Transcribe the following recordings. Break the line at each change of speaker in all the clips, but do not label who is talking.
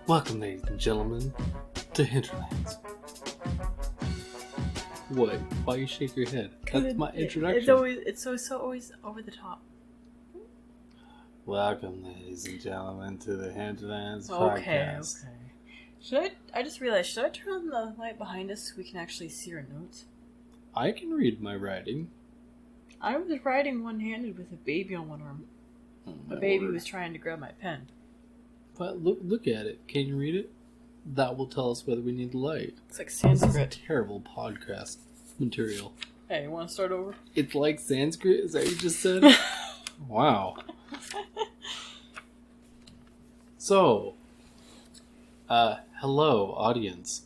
Welcome, ladies and gentlemen, to Hinterlands. What? Why you shake your head? That's my introduction.
It's always over the top.
Welcome, ladies and gentlemen, to the Hinterlands
Okay.
podcast.
I just realized, should I turn on the light behind us so we can actually see our notes?
I can read my writing.
I was writing one-handed with a baby on one arm. A baby was trying to grab my pen.
But look at it. Can you read it? That will tell us whether we need the light.
It's like
This
Sanskrit.
is terrible podcast material.
Hey, you want to start over?
It's like Sanskrit? Is that what you just said? Wow. So, hello, audience.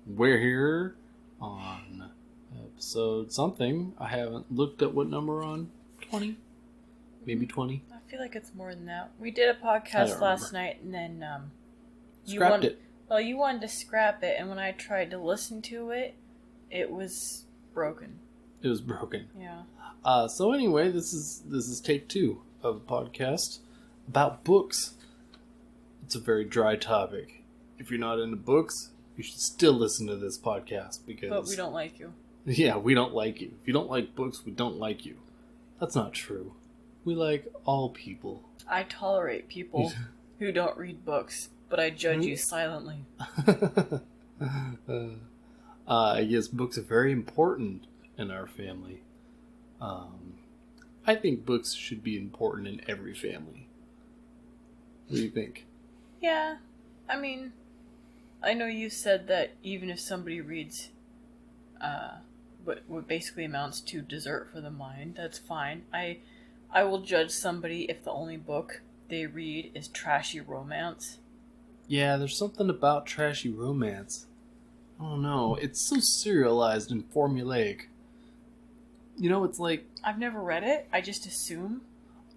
We're here on episode something. I haven't looked at what number we're on. 20? Maybe 20?
I feel like it's more than that. We did a podcast last night, and then
Scrapped it.
Well, you wanted to scrap it, and when I tried to listen to it, it was broken.
It was broken.
Yeah.
So anyway, this is take 2 of a podcast about books. It's a very dry topic. If you're not into books, you should still listen to this podcast because...
But we don't like you.
Yeah, we don't like you. If you don't like books, we don't like you. That's not true. We like all people.
I tolerate people who don't read books, but I judge you silently.
I guess books are very important in our family. I think books should be important in every family. What do you think?
Yeah. I mean, I know you said that even if somebody reads what basically amounts to dessert for the mind, that's fine. I will judge somebody if the only book they read is trashy romance.
Yeah, there's something about trashy romance. I don't know. It's so serialized and formulaic. You know, it's like...
I've never read it. I just assume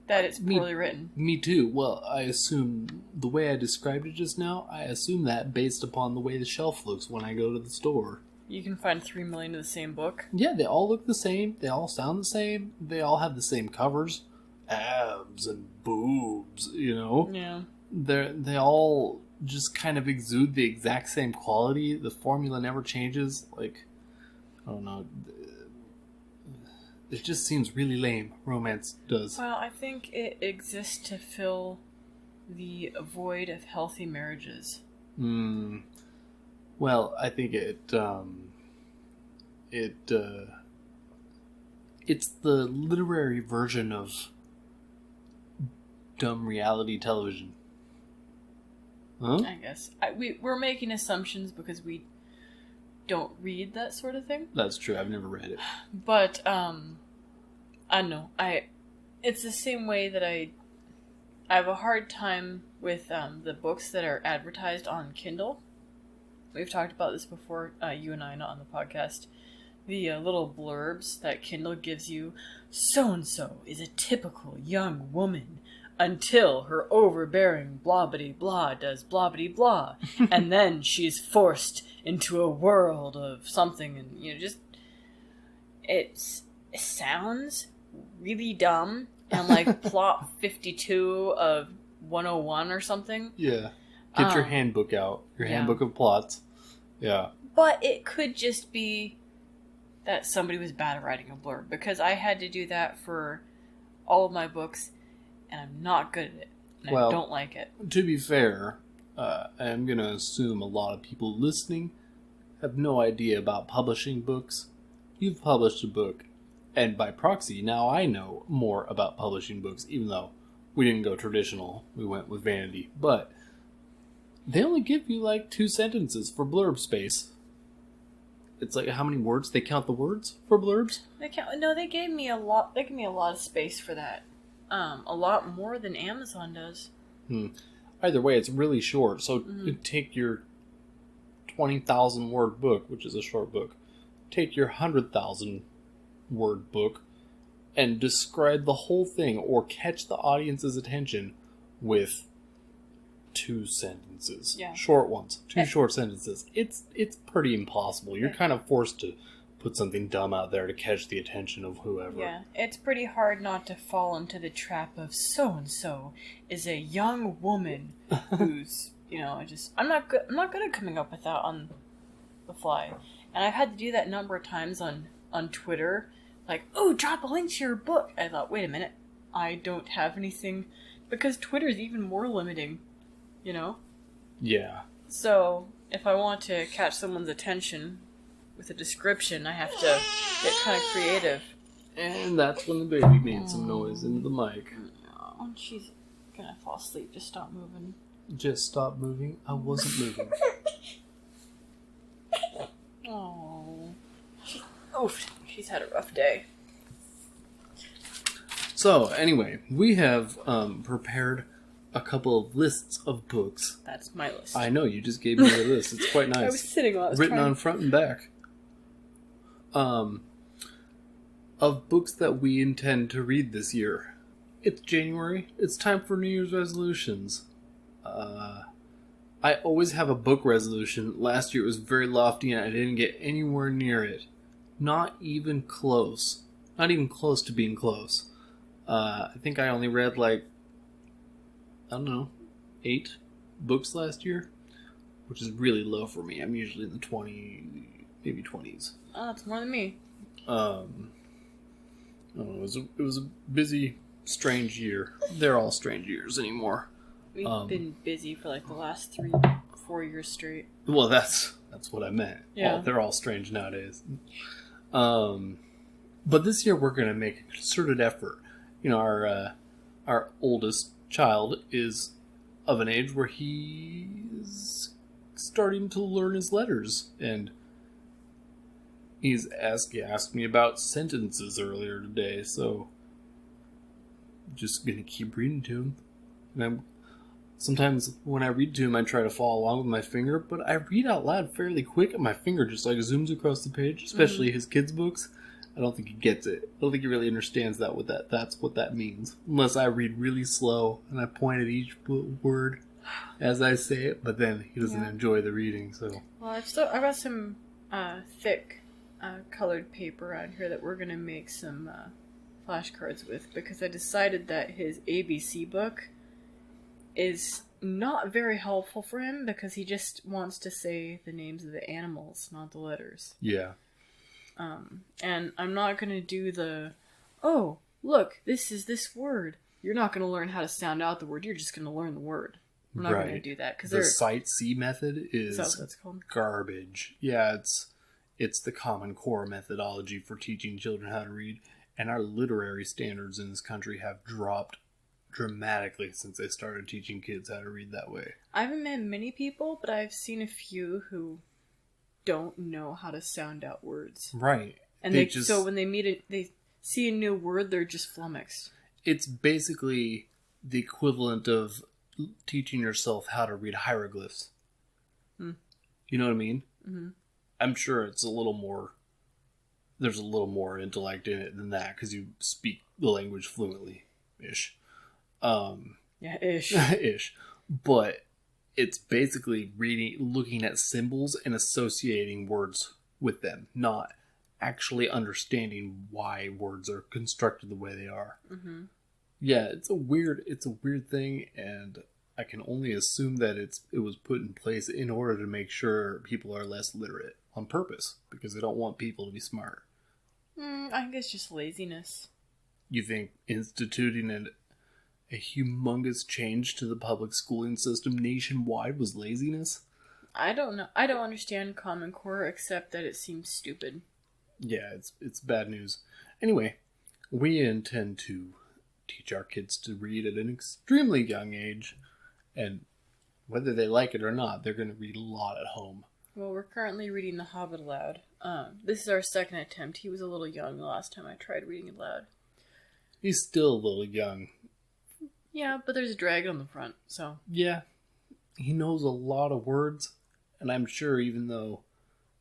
that it's poorly written.
Me too. Well, I assume... The way I described it just now, I assume that based upon the way the shelf looks when I go to the store.
You can find 3 million of the same book.
Yeah, they all look the same. They all sound the same. They all have the same covers. Abs and boobs, you know?
Yeah.
They all just kind of exude the exact same quality. The formula never changes. Like, I don't know. It just seems really lame. Romance does.
Well, I think it exists to fill the void of healthy marriages.
Well, I think it's the literary version of dumb reality television. Huh?
I guess. We're making assumptions because we don't read that sort of thing.
That's true. I've never read it.
But, I don't know. It's the same way that I have a hard time with the books that are advertised on Kindle. We've talked about this before, you and I, not on the podcast. The little blurbs that Kindle gives you. So-and-so is a typical young woman until her overbearing blah-bitty-blah does blah-bitty-blah. And then she's forced into a world of something. And, you know, just... It sounds really dumb. And like plot 52 of 101 or something.
Yeah. Get your handbook out. Your handbook of plots. Yeah.
But it could just be that somebody was bad at writing a blurb. Because I had to do that for all of my books. And I'm not good at it. And I don't like it.
To be fair, I'm going to assume a lot of people listening have no idea about publishing books. You've published a book. And by proxy, now I know more about publishing books. Even though we didn't go traditional. We went with vanity. But... they only give you like 2 sentences for blurb space. It's like how many words? They count the words for blurbs?
They gave me a lot. They gave me a lot of space for that. A lot more than Amazon does.
Either way, it's really short. So take your 20,000 word book, which is a short book. Take your 100,000 word book and describe the whole thing, or catch the audience's attention with 2 sentences.
Yeah.
Short ones. 2 short sentences. It's pretty impossible. You're kind of forced to put something dumb out there to catch the attention of whoever.
Yeah, it's pretty hard not to fall into the trap of so-and-so is a young woman who's I'm not good. I'm not good at coming up with that on the fly, and I've had to do that a number of times on Twitter. Like, oh, drop a link to your book. I thought, wait a minute, I don't have anything, because Twitter is even more limiting,
Yeah.
So if I want to catch someone's attention with a description, I have to get kind of creative.
And that's when the baby made some noise into the mic.
Oh, she's gonna fall asleep. Just stop moving.
Just stop moving. I wasn't moving.
Oh, she's had a rough day.
So, anyway, we have prepared a couple of lists of books.
That's my list.
I know, you just gave me the list. It's quite nice.
I was sitting while I was
written on front and back. Of books that we intend to read this year. It's January. It's time for New Year's resolutions. I always have a book resolution. Last year it was very lofty and I didn't get anywhere near it. Not even close. Not even close to being close. I think I only read 8 books last year, which is really low for me. I'm usually in the 20, maybe 20s.
Oh, that's more than me.
I don't know, it was a busy, strange year. They're all strange years anymore.
We've been busy for the last 3-4 years straight.
Well, that's what I meant.
Yeah.
They're all strange nowadays. But this year we're going to make a concerted effort. Our oldest child is of an age where he's starting to learn his letters, and he asked me about sentences earlier today, so I'm just gonna keep reading to him. And sometimes when I read to him, I try to follow along with my finger, but I read out loud fairly quick, and my finger just zooms across the page, especially his kids' books. I don't think he gets it. I don't think he really understands that's what that means. Unless I read really slow and I point at each word as I say it, but then he doesn't enjoy the reading, so.
Well, I've got some thick colored paper out here that we're going to make some flashcards with, because I decided that his ABC book is not very helpful for him because he just wants to say the names of the animals, not the letters.
Yeah.
And I'm not going to do oh, look, this is this word. You're not going to learn how to sound out the word. You're just going to learn the word. I'm not going to do that. Cause
the Sight C method
is that what that's called?
Garbage. Yeah, it's the Common Core methodology for teaching children how to read. And our literary standards in this country have dropped dramatically since they started teaching kids how to read that way.
I haven't met many people, but I've seen a few who don't know how to sound out words.
Right.
And so when they see a new word, they're just flummoxed.
It's basically the equivalent of teaching yourself how to read hieroglyphs. You know what I mean? Mm-hmm. I'm sure it's there's a little more intellect in it than that, because you speak the language fluently. Ish.
Yeah, ish.
Ish. But it's basically looking at symbols and associating words with them, not actually understanding why words are constructed the way they are. Mm-hmm. Yeah, it's a weird thing, and I can only assume that it was put in place in order to make sure people are less literate on purpose, because they don't want people to be smart.
I think it's just laziness.
You think instituting a humongous change to the public schooling system nationwide was laziness?
I don't know. I don't understand Common Core, except that it seems stupid.
Yeah, it's bad news. Anyway, we intend to teach our kids to read at an extremely young age, and whether they like it or not, they're going to read a lot at home.
Well, we're currently reading The Hobbit aloud. This is our second attempt. He was a little young the last time I tried reading it aloud.
He's still a little young.
Yeah, but there's a dragon on the front, so...
Yeah, he knows a lot of words, and I'm sure even though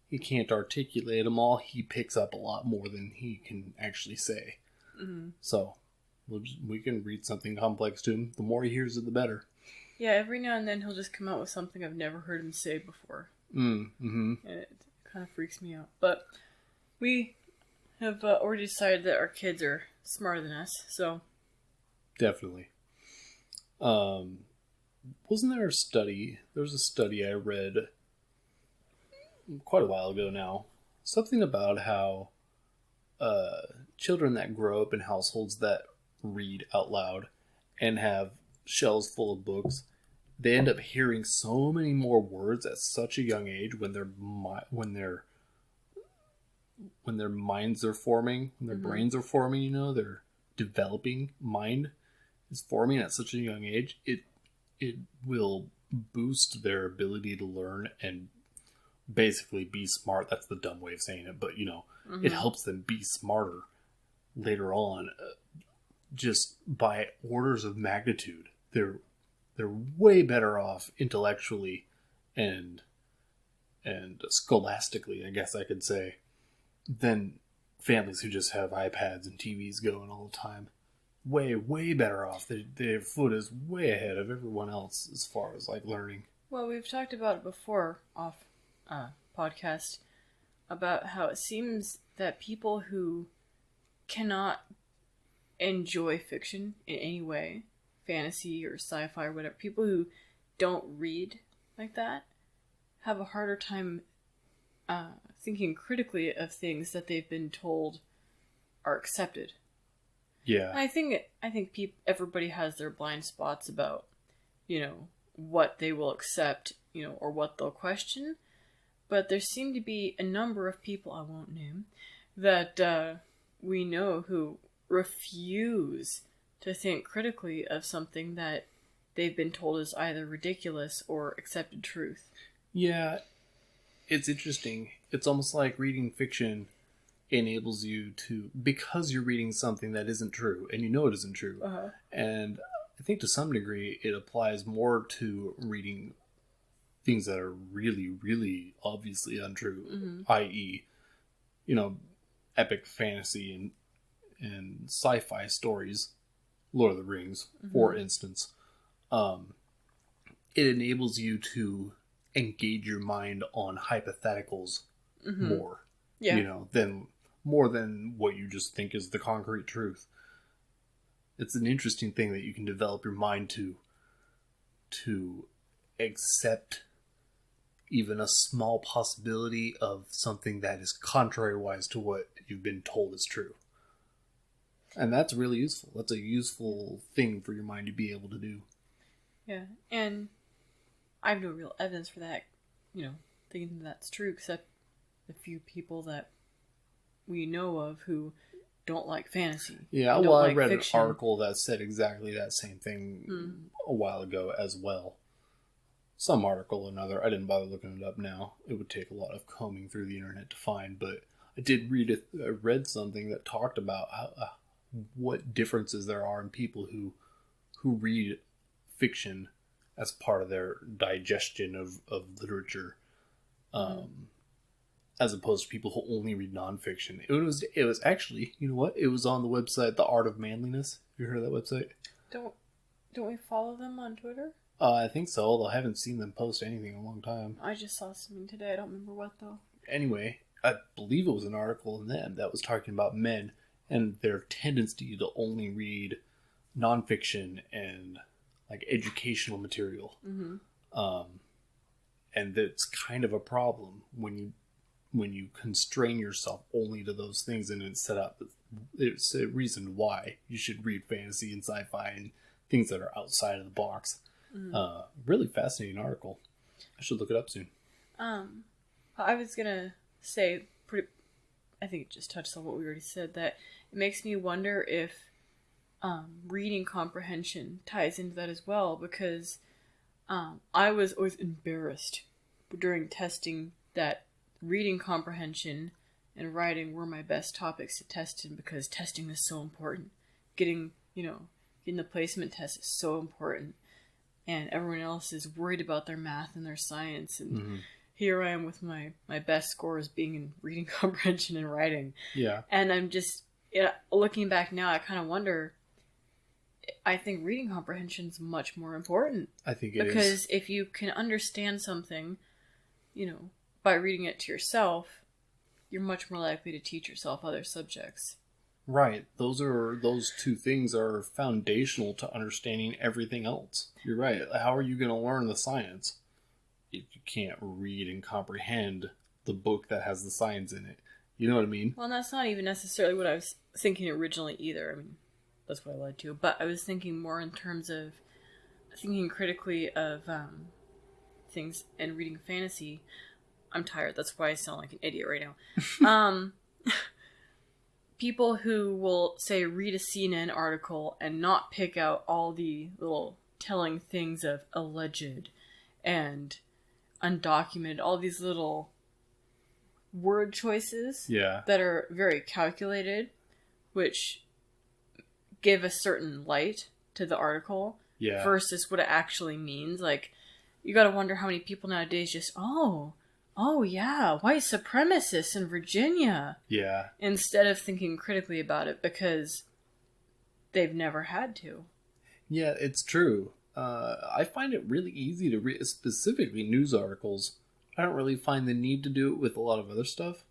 he can't articulate them all, he picks up a lot more than he can actually say. Mm-hmm. So, we can read something complex to him. The more he hears it, the better.
Yeah, every now and then he'll just come out with something I've never heard him say before.
Mm-hmm.
And it kind of freaks me out. But we have already decided that our kids are smarter than us, so...
Definitely. wasn't there a study? There was a study I read quite a while ago now. Something about how children that grow up in households that read out loud and have shelves full of books, they end up hearing so many more words at such a young age when their minds are forming, when their brains are forming. You know, their developing mind is forming at such a young age. It will boost their ability to learn and basically be smart. That's the dumb way of saying it, but you know, it helps them be smarter later on, just by orders of magnitude. They're way better off intellectually and scholastically, I guess I could say, than families who just have iPads and TVs going all the time. Way better off. Their foot is way ahead of everyone else as far as like learning.
Well, we've talked about it before off podcast about how it seems that people who cannot enjoy fiction in any way, fantasy or sci-fi or whatever, people who don't read like that have a harder time thinking critically of things that they've been told are accepted.
Yeah,
And I think everybody has their blind spots about, you know, what they will accept, you know, or what they'll question. But there seem to be a number of people, I won't name, that we know who refuse to think critically of something that they've been told is either ridiculous or accepted truth.
Yeah, it's interesting. It's almost like reading fiction enables you to, because you're reading something that isn't true, and you know it isn't true. And I think to some degree it applies more to reading things that are really, really obviously untrue, i.e., you know, epic fantasy and sci-fi stories, Lord of the Rings, for instance. It enables you to engage your mind on hypotheticals more, you know, more than what you just think is the concrete truth. It's an interesting thing that you can develop your mind to accept even a small possibility of something that is contrary-wise to what you've been told is true. And that's really useful. That's a useful thing for your mind to be able to do.
Yeah, and I have no real evidence for that, you know, thinking that's true, except the few people that we know of who don't like fantasy.
Yeah, well, I read fiction. An article that said exactly that same thing a while ago as well. Some article or another. I didn't bother looking it up now. It would take a lot of combing through the internet to find, but I did read something that talked about how, what differences there are in people who read fiction as part of their digestion of literature, as opposed to people who only read nonfiction. It was actually, you know what? It was on the website The Art of Manliness. Have you heard of that website?
Don't we follow them on Twitter?
I think so, although I haven't seen them post anything in a long time.
I just saw something today. I don't remember what, though.
Anyway, I believe it was an article in them that was talking about men and their tendency to only read nonfiction and like educational material. And that's kind of a problem when you constrain yourself only to those things, and it's a reason why you should read fantasy and sci-fi and things that are outside of the box. Really fascinating article. I should look it up soon.
I was gonna say, I think it just touched on what we already said, that it makes me wonder if reading comprehension ties into that as well, because I was always embarrassed during testing that reading comprehension and writing were my best topics to test in, because testing is so important. Getting the placement test is so important. And everyone else is worried about their math and their science. And here I am with my best scores being in reading comprehension and writing.
Yeah.
And I'm just, looking back now, I kind of wonder, I think reading comprehension is much more important.
I think it is.
Because if you can understand something, by reading it to yourself, you're much more likely to teach yourself other subjects.
Right. Those two things are foundational to understanding everything else. You're right. How are you going to learn the science if you can't read and comprehend the book that has the science in it? You know what I mean?
Well, that's not even necessarily what I was thinking originally either. I mean, that's what I led to. But I was thinking more in terms of thinking critically of things and reading fantasy. I'm tired. That's why I sound like an idiot right now. People who will, say, read a CNN article and not pick out all the little telling things of alleged and undocumented, all these little word choices that are very calculated, which give a certain light to the article versus what it actually means. Like, you gotta wonder how many people nowadays just, oh yeah, white supremacists in Virginia.
Yeah.
Instead of thinking critically about it because they've never had to.
Yeah, it's true. I find it really easy to read, specifically news articles. I don't really find the need to do it with a lot of other stuff.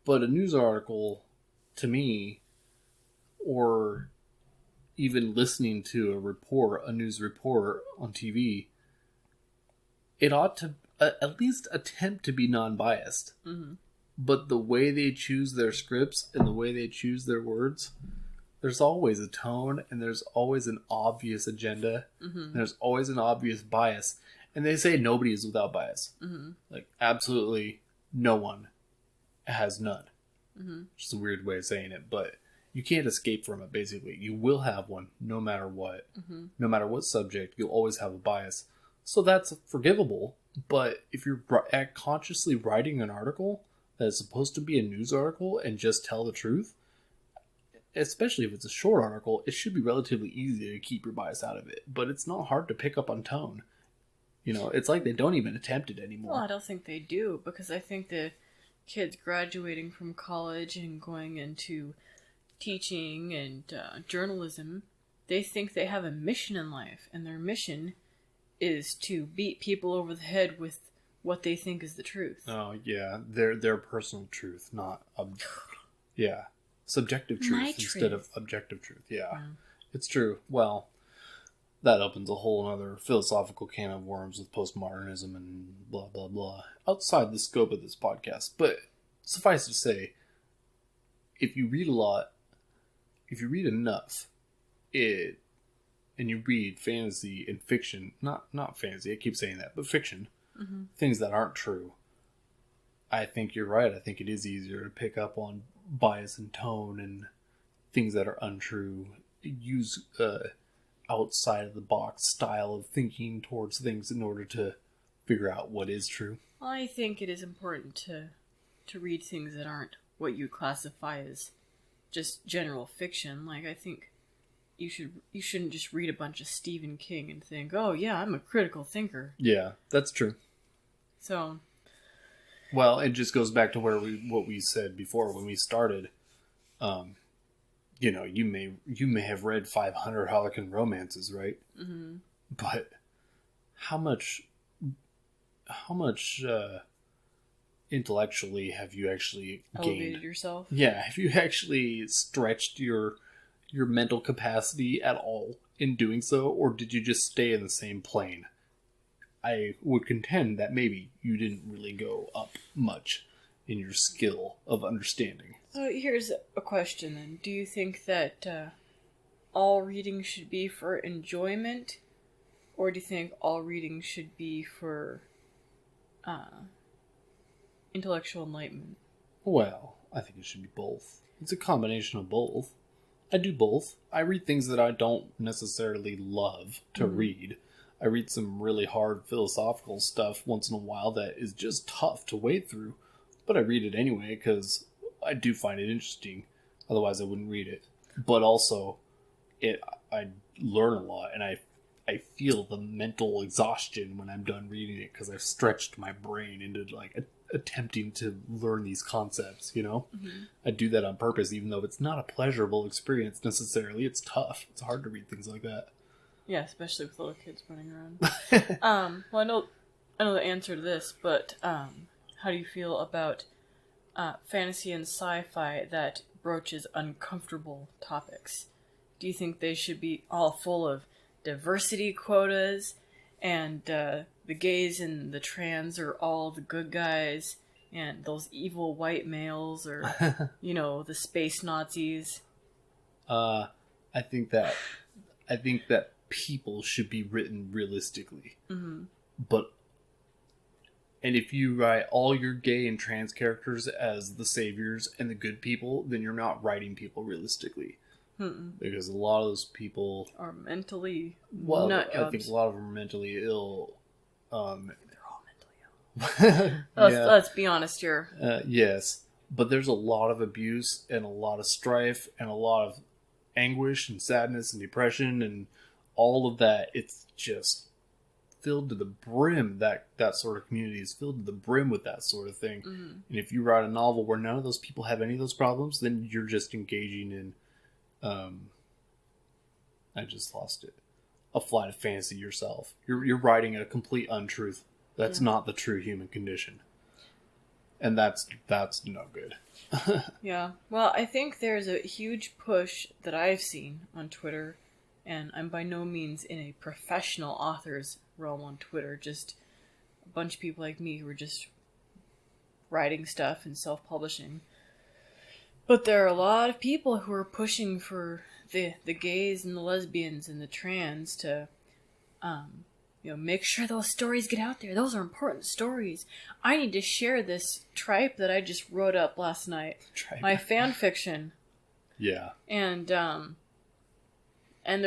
But a news article, to me, or even listening to a news report on TV, it ought to at least attempt to be non-biased.
Mm-hmm.
But the way they choose their scripts and the way they choose their words, there's always a tone and there's always an obvious agenda.
Mm-hmm.
And there's always an obvious bias. And they say nobody is without bias.
Mm-hmm.
Like, absolutely no one has none.
Mm-hmm.
Which is a weird way of saying it, but you can't escape from it, basically. You will have one, no matter what.
Mm-hmm.
No matter what subject, you'll always have a bias. So that's forgivable. But if you're consciously writing an article that is supposed to be a news article and just tell the truth, especially if it's a short article, it should be relatively easy to keep your bias out of it. But it's not hard to pick up on tone. You know, it's like they don't even attempt it anymore.
Well, I don't think they do, because I think the kids graduating from college and going into teaching and journalism, they think they have a mission in life, and their mission is to beat people over the head with what they think is the truth.
Oh, yeah. Their personal truth, not... subjective truth instead of objective truth. Yeah. It's true. Well, that opens a whole other philosophical can of worms with postmodernism and blah, blah, blah. Outside the scope of this podcast. But suffice to say, if you read a lot, if you read enough, and you read fantasy and fiction, not fantasy, I keep saying that, but fiction, things that aren't true, I think you're right. I think it is easier to pick up on bias and tone and things that are untrue. Use outside of the box style of thinking towards things in order to figure out what is true.
I think it is important to read things that aren't what you classify as just general fiction. Like, I think you shouldn't just read a bunch of Stephen King and think, oh yeah, I'm a critical thinker.
Yeah, that's true.
So,
well, it just goes back to what we said before when we started. You know, you may have read 500 Harlequin romances, right?
mm-hmm.
But how much intellectually have you actually
elevated
gained
yourself?
Yeah, have you actually stretched your mental capacity at all in doing so, or did you just stay in the same plane? I would contend that maybe you didn't really go up much in your skill of understanding.
So here's a question then. Do you think that all reading should be for enjoyment, or do you think all reading should be for intellectual enlightenment?
Well, I think it should be both. It's a combination of both. I do both. I read things that I don't necessarily love to read. I read some really hard philosophical stuff once in a while that is just tough to wade through. But I read it anyway because I do find it interesting. Otherwise I wouldn't read it. But also, I learn a lot, and I feel the mental exhaustion when I'm done reading it because I've stretched my brain into like attempting to learn these concepts, you know?
Mm-hmm. I
do that on purpose, even though it's not a pleasurable experience necessarily. It's tough. It's hard to read things like that.
Yeah, especially with little kids running around. Well, I know the answer to this, but how do you feel about fantasy and sci-fi that broaches uncomfortable topics. Do you think they should be all full of diversity quotas and the gays and the trans are all the good guys and those evil white males or, the space Nazis?
I think that people should be written realistically.
Mm-hmm.
And if you write all your gay and trans characters as the saviors and the good people, then you're not writing people realistically.
Mm-mm.
Because a lot of those people
are mentally
nut jobs. I think a lot of them are mentally ill.
They're all mentally ill. Let's be honest here.
Yes. But there's a lot of abuse and a lot of strife and a lot of anguish and sadness and depression and all of that. It's just filled to the brim. That sort of community is filled to the brim with that sort of thing.
Mm-hmm.
And if you write a novel where none of those people have any of those problems, then you're just engaging in I just lost it. A flight of fantasy yourself. You're writing a complete untruth. That's not the true human condition. And that's no good.
Yeah. Well, I think there's a huge push that I've seen on Twitter, and I'm by no means in a professional author's realm on Twitter, just a bunch of people like me who are just writing stuff and self-publishing. But there are a lot of people who are pushing for the gays and the lesbians and the trans to, make sure those stories get out there. Those are important stories. I need to share this tripe that I just wrote up last night. My fan fiction.
Yeah.
And there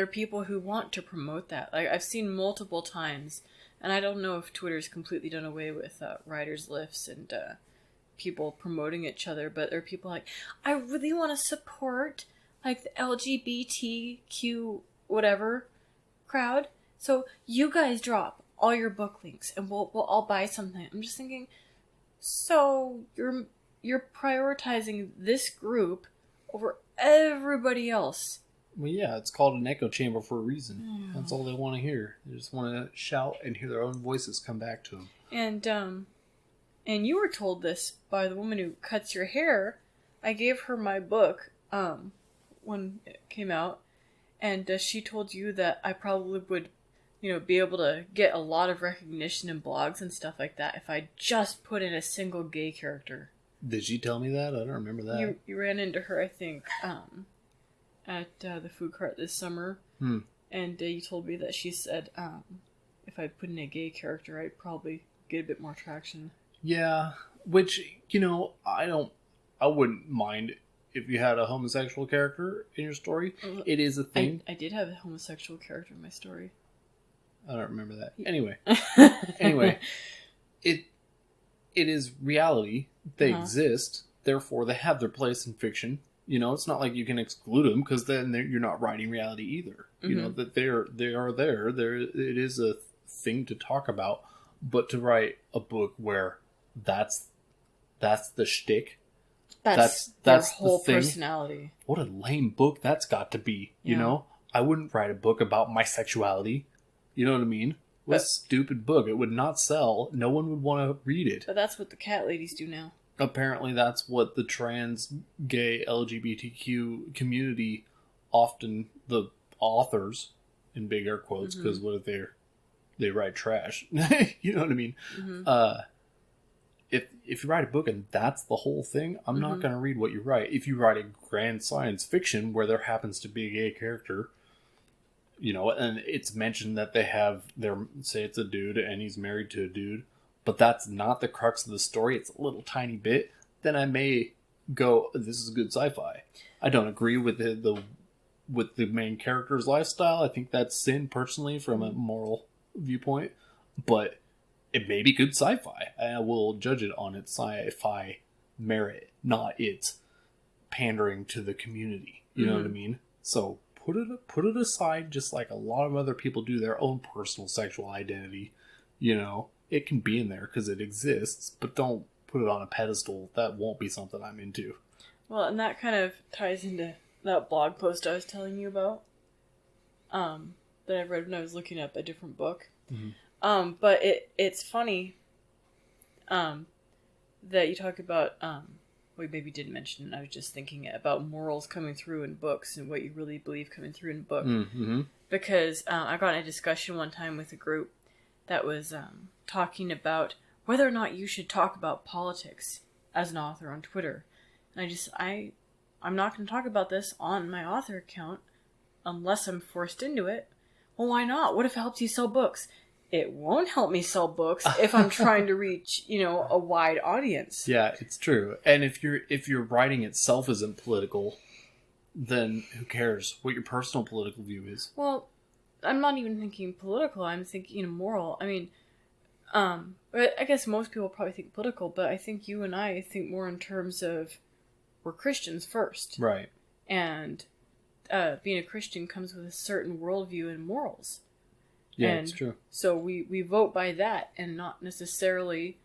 are people who want to promote that. Like, I've seen multiple times, and I don't know if Twitter's completely done away with writers' lifts and people promoting each other, but there are people like, I really want to support like the LGBTQ whatever crowd, so you guys drop all your book links and we'll all buy something. I'm just thinking, so you're prioritizing this group over everybody else.
Well, yeah, it's called an echo chamber for a reason. That's all they want to hear. They just want to shout and hear their own voices come back to them.
And you were told this by the woman who cuts your hair. I gave her my book when it came out, and she told you that I probably would, be able to get a lot of recognition in blogs and stuff like that if I just put in a single gay character.
Did she tell me that? I don't remember that.
You ran into her, I think, at the food cart this summer, and you told me that she said if I put in a gay character, I'd probably get a bit more traction.
Yeah, which, I wouldn't mind if you had a homosexual character in your story. It is a thing.
I did have a homosexual character in my story.
I don't remember that. Anyway, it is reality. They exist, therefore they have their place in fiction. It's not like you can exclude them because then you're not writing reality either. That they are there. It is a thing to talk about, but to write a book where that's the shtick. That's
their whole personality.
What a lame book that's got to be. I wouldn't write a book about my sexuality. You know what I mean? What a stupid book. It would not sell. No one would want to read it.
But that's what the cat ladies do now.
Apparently that's what the trans, gay, LGBTQ community, often the authors, in big air quotes, because what if they write trash? You know what I mean? If you write a book and that's the whole thing, I'm not going to read what you write. If you write a grand science fiction where there happens to be a gay character, and it's mentioned that say it's a dude and he's married to a dude, but that's not the crux of the story, it's a little tiny bit, then I may go, this is good sci-fi. I don't agree with the main character's lifestyle. I think that's sin personally from a moral viewpoint, but it may be good sci-fi. I will judge it on its sci-fi merit, not its pandering to the community. You know what I mean? So put it aside, just like a lot of other people do their own personal sexual identity. It can be in there because it exists, but don't put it on a pedestal. That won't be something I'm into.
Well, and that kind of ties into that blog post I was telling you about, that I read when I was looking up a different book. But it's funny that you talk about we maybe did mention, and I was just thinking about morals coming through in books and what you really believe coming through in a book.
Mm-hmm.
Because I got in a discussion one time with a group that was talking about whether or not you should talk about politics as an author on Twitter. And I'm not going to talk about this on my author account unless I'm forced into it. Well, why not? What if it helps you sell books? It won't help me sell books if I'm trying to reach, a wide audience.
Yeah, it's true. And if your writing itself isn't political, then who cares what your personal political view is?
Well, I'm not even thinking political. I'm thinking moral. I mean, I guess most people probably think political, but I think you and I think more in terms of we're Christians first.
Right.
And being a Christian comes with a certain worldview and morals.
Yeah,
and
it's true.
So we vote by that and not necessarily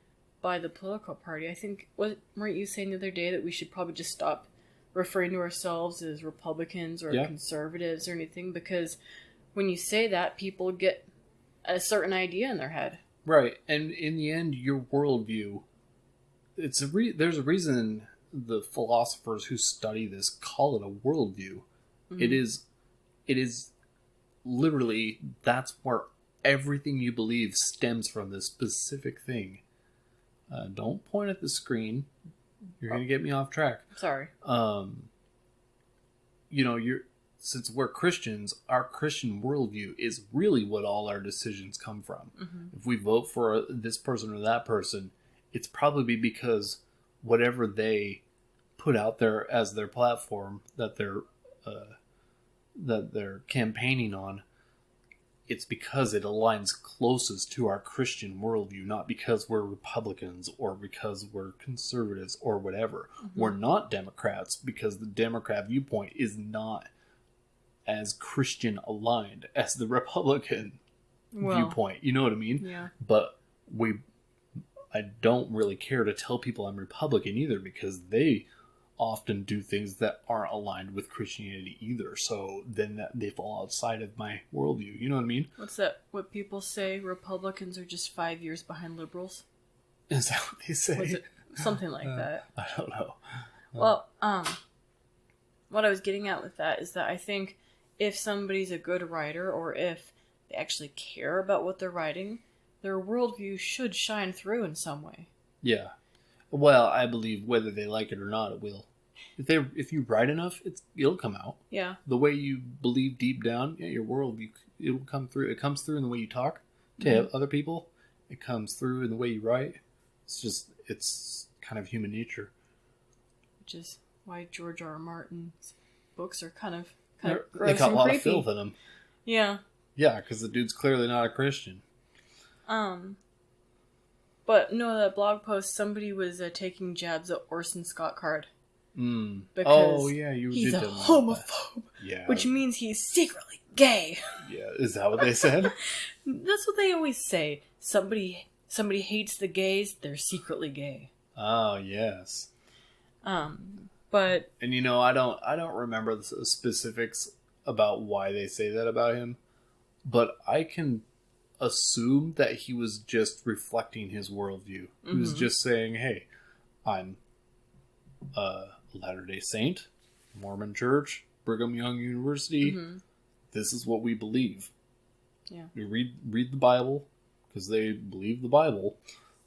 by the political party. I think, weren't you saying the other day that we should probably just stop referring to ourselves as Republicans or conservatives or anything? Because when you say that, people get a certain idea in their head. Right.
And in the end, your worldview, there's a reason the philosophers who study this call it a worldview. Mm-hmm. It is literally, that's where everything you believe stems from, this specific thing. Don't point at the screen. You're going to get me off track.
Sorry.
Since we're Christians, our Christian worldview is really what all our decisions come from. Mm-hmm. If we vote for this person or that person, it's probably because whatever they put out there as their platform that they're campaigning on, it's because it aligns closest to our Christian worldview, not because we're Republicans or because we're conservatives or whatever. Mm-hmm. We're not Democrats because the Democrat viewpoint is not as Christian aligned as the Republican viewpoint. You know what I mean?
Yeah.
But I don't really care to tell people I'm Republican either, because they often do things that aren't aligned with Christianity either. So then they fall outside of my worldview. You know what I mean?
What's that? What people say? Republicans are just 5 years behind liberals.
Is that what they say?
Was it something like that?
I don't know.
Well, what I was getting at with that is that I think if somebody's a good writer, or if they actually care about what they're writing, their worldview should shine through in some way.
Yeah. Well, I believe whether they like it or not, it will. If you write enough, it'll come out.
Yeah.
The way you believe deep down, your worldview, it'll come through. It comes through in the way you talk to other people. It comes through in the way you write. It's kind of human nature.
Which is why George R. R. Martin's books are kind of
They
gross
got
and
a lot
creepy.
of filth in them.
Yeah.
Yeah, because the dude's clearly not a Christian.
But no, that blog post, somebody was taking jabs at Orson Scott Card.
Because
he's a homophobe.
Yeah.
Which means he's secretly gay.
Yeah, is that what they said?
That's what they always say. Somebody hates the gays, they're secretly gay.
Oh, yes.
But
and I don't remember the specifics about why they say that about him, but I can assume that he was just reflecting his worldview. He was just saying, hey, I'm a Latter-day Saint, Mormon Church, Brigham Young University. Mm-hmm. This is what we believe.
Yeah.
We read the Bible because they believe the Bible.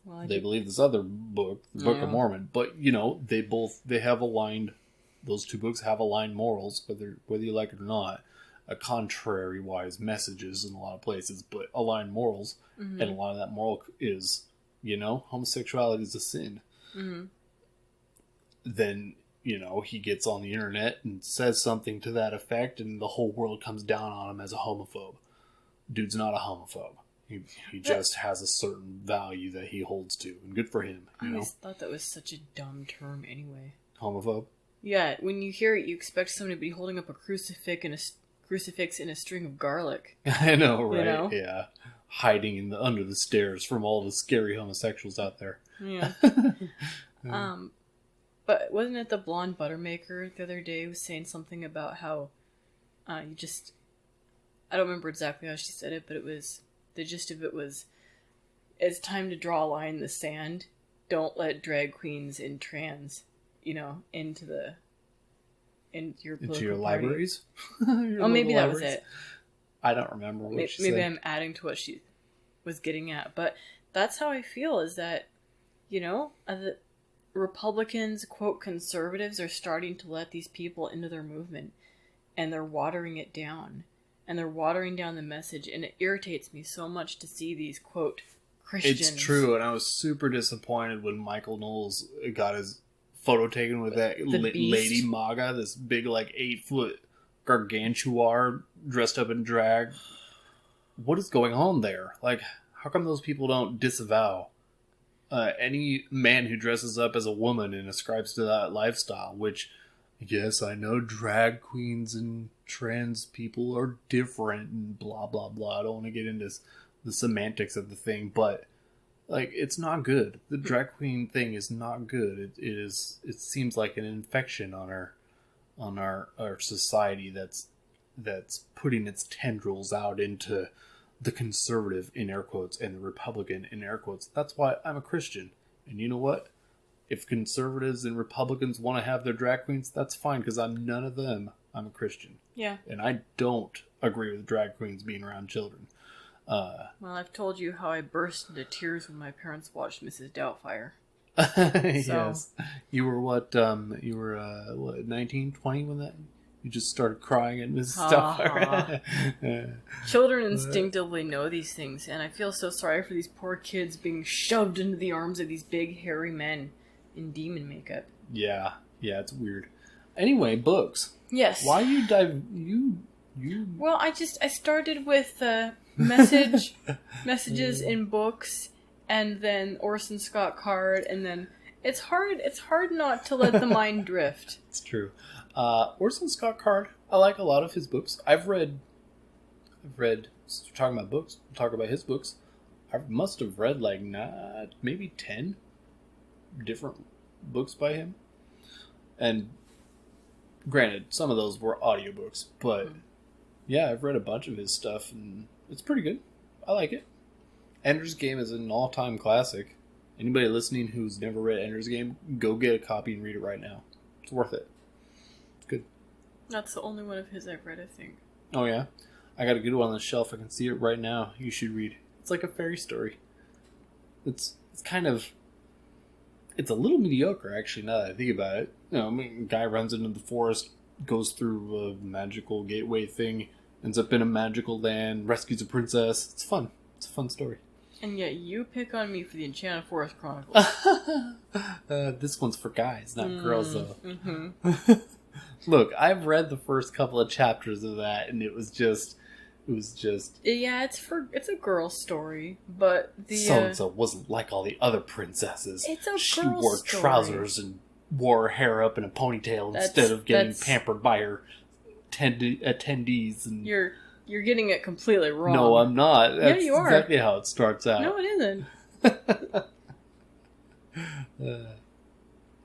Well, they believe this other book, the Book of Mormon. But, they have aligned, those two books have aligned morals, whether you like it or not. A contrary-wise messages in a lot of places, but aligned morals. Mm-hmm. And a lot of that moral is, homosexuality is a sin. Mm-hmm. Then, he gets on the internet and says something to that effect, and the whole world comes down on him as a homophobe. Dude's not a homophobe. He just has a certain value that he holds to, and good for him.
I always thought that was such a dumb term anyway.
Homophobe?
Yeah, when you hear it, you expect somebody to be holding up a crucifix in a string of garlic.
I know, right? Yeah. Hiding under the stairs from all the scary homosexuals out there.
Yeah. But wasn't it the blonde buttermaker the other day was saying something about how I don't remember exactly how she said it, but the gist of it was, it's time to draw a line in the sand. Don't let drag queens and trans, into your political
Into your
party.
libraries?
Oh, maybe that was it.
I don't remember what she
Maybe
said.
I'm adding to what she was getting at, but that's how I feel, is that, the Republicans, quote, conservatives, are starting to let these people into their movement, and they're watering it down, and they're watering down the message, and it irritates me so much to see these, quote, Christians.
It's true, and I was super disappointed when Michael Knowles got his photo taken with that Lady Maga, this big, 8-foot gargantuar dressed up in drag. What is going on there? How come those people don't disavow any man who dresses up as a woman and ascribes to that lifestyle? Which, yes, I know drag queens and trans people are different and blah, blah, blah. I don't want to get into the semantics of the thing, but it's not good. The drag queen thing is not good. It seems like an infection on our society that's putting its tendrils out into the conservative in air quotes and the Republican in air quotes. That's why I'm a Christian. And you know what? If conservatives and Republicans want to have their drag queens, that's fine, because I'm none of them. I'm a Christian.
Yeah.
And I don't agree with drag queens being around children.
Well, I've told you how I burst into tears when my parents watched Mrs. Doubtfire.
Yes. You were what? You were 19, 20 when that? You just started crying at Mrs. Doubtfire.
Children instinctively know these things, and I feel so sorry for these poor kids being shoved into the arms of these big, hairy men in demon makeup.
Yeah, it's weird. Anyway, books.
Yes.
Why you
Well, I started with messages in books, and then Orson Scott Card, and then it's hard not to let the mind drift.
It's true. Orson Scott Card, I like a lot of his books. I've read, since we're talking about books, we'll talk about his books. I must have read maybe 10 different books by him. And granted, some of those were audiobooks, but yeah, I've read a bunch of his stuff, and it's pretty good. I like it. Ender's Game is an all-time classic. Anybody listening who's never read Ender's Game, go get a copy and read it right now. It's worth it. Good.
That's the only one of his I've read, I think.
Oh, yeah? I got a good one on the shelf. I can see it right now. You should read. It's like a fairy story. It's kind of... It's a little mediocre, actually, now that I think about it. A guy runs into the forest, goes through a magical gateway thing, ends up in a magical land, rescues a princess. It's fun. It's a fun story.
And yet you pick on me for the Enchanted Forest Chronicles.
This one's for guys, not girls, though.
Mm-hmm.
Look, I've read the first couple of chapters of that, and it was just...
Yeah, it's a girl story, but the...
So-and-so wasn't like all the other princesses.
It's a
She
girl
wore
story.
trousers and wore her hair up in a ponytail instead of getting pampered by her attendees. And...
You're getting it completely wrong.
No, I'm not. That's
you are.
exactly how it starts out.
No, it isn't.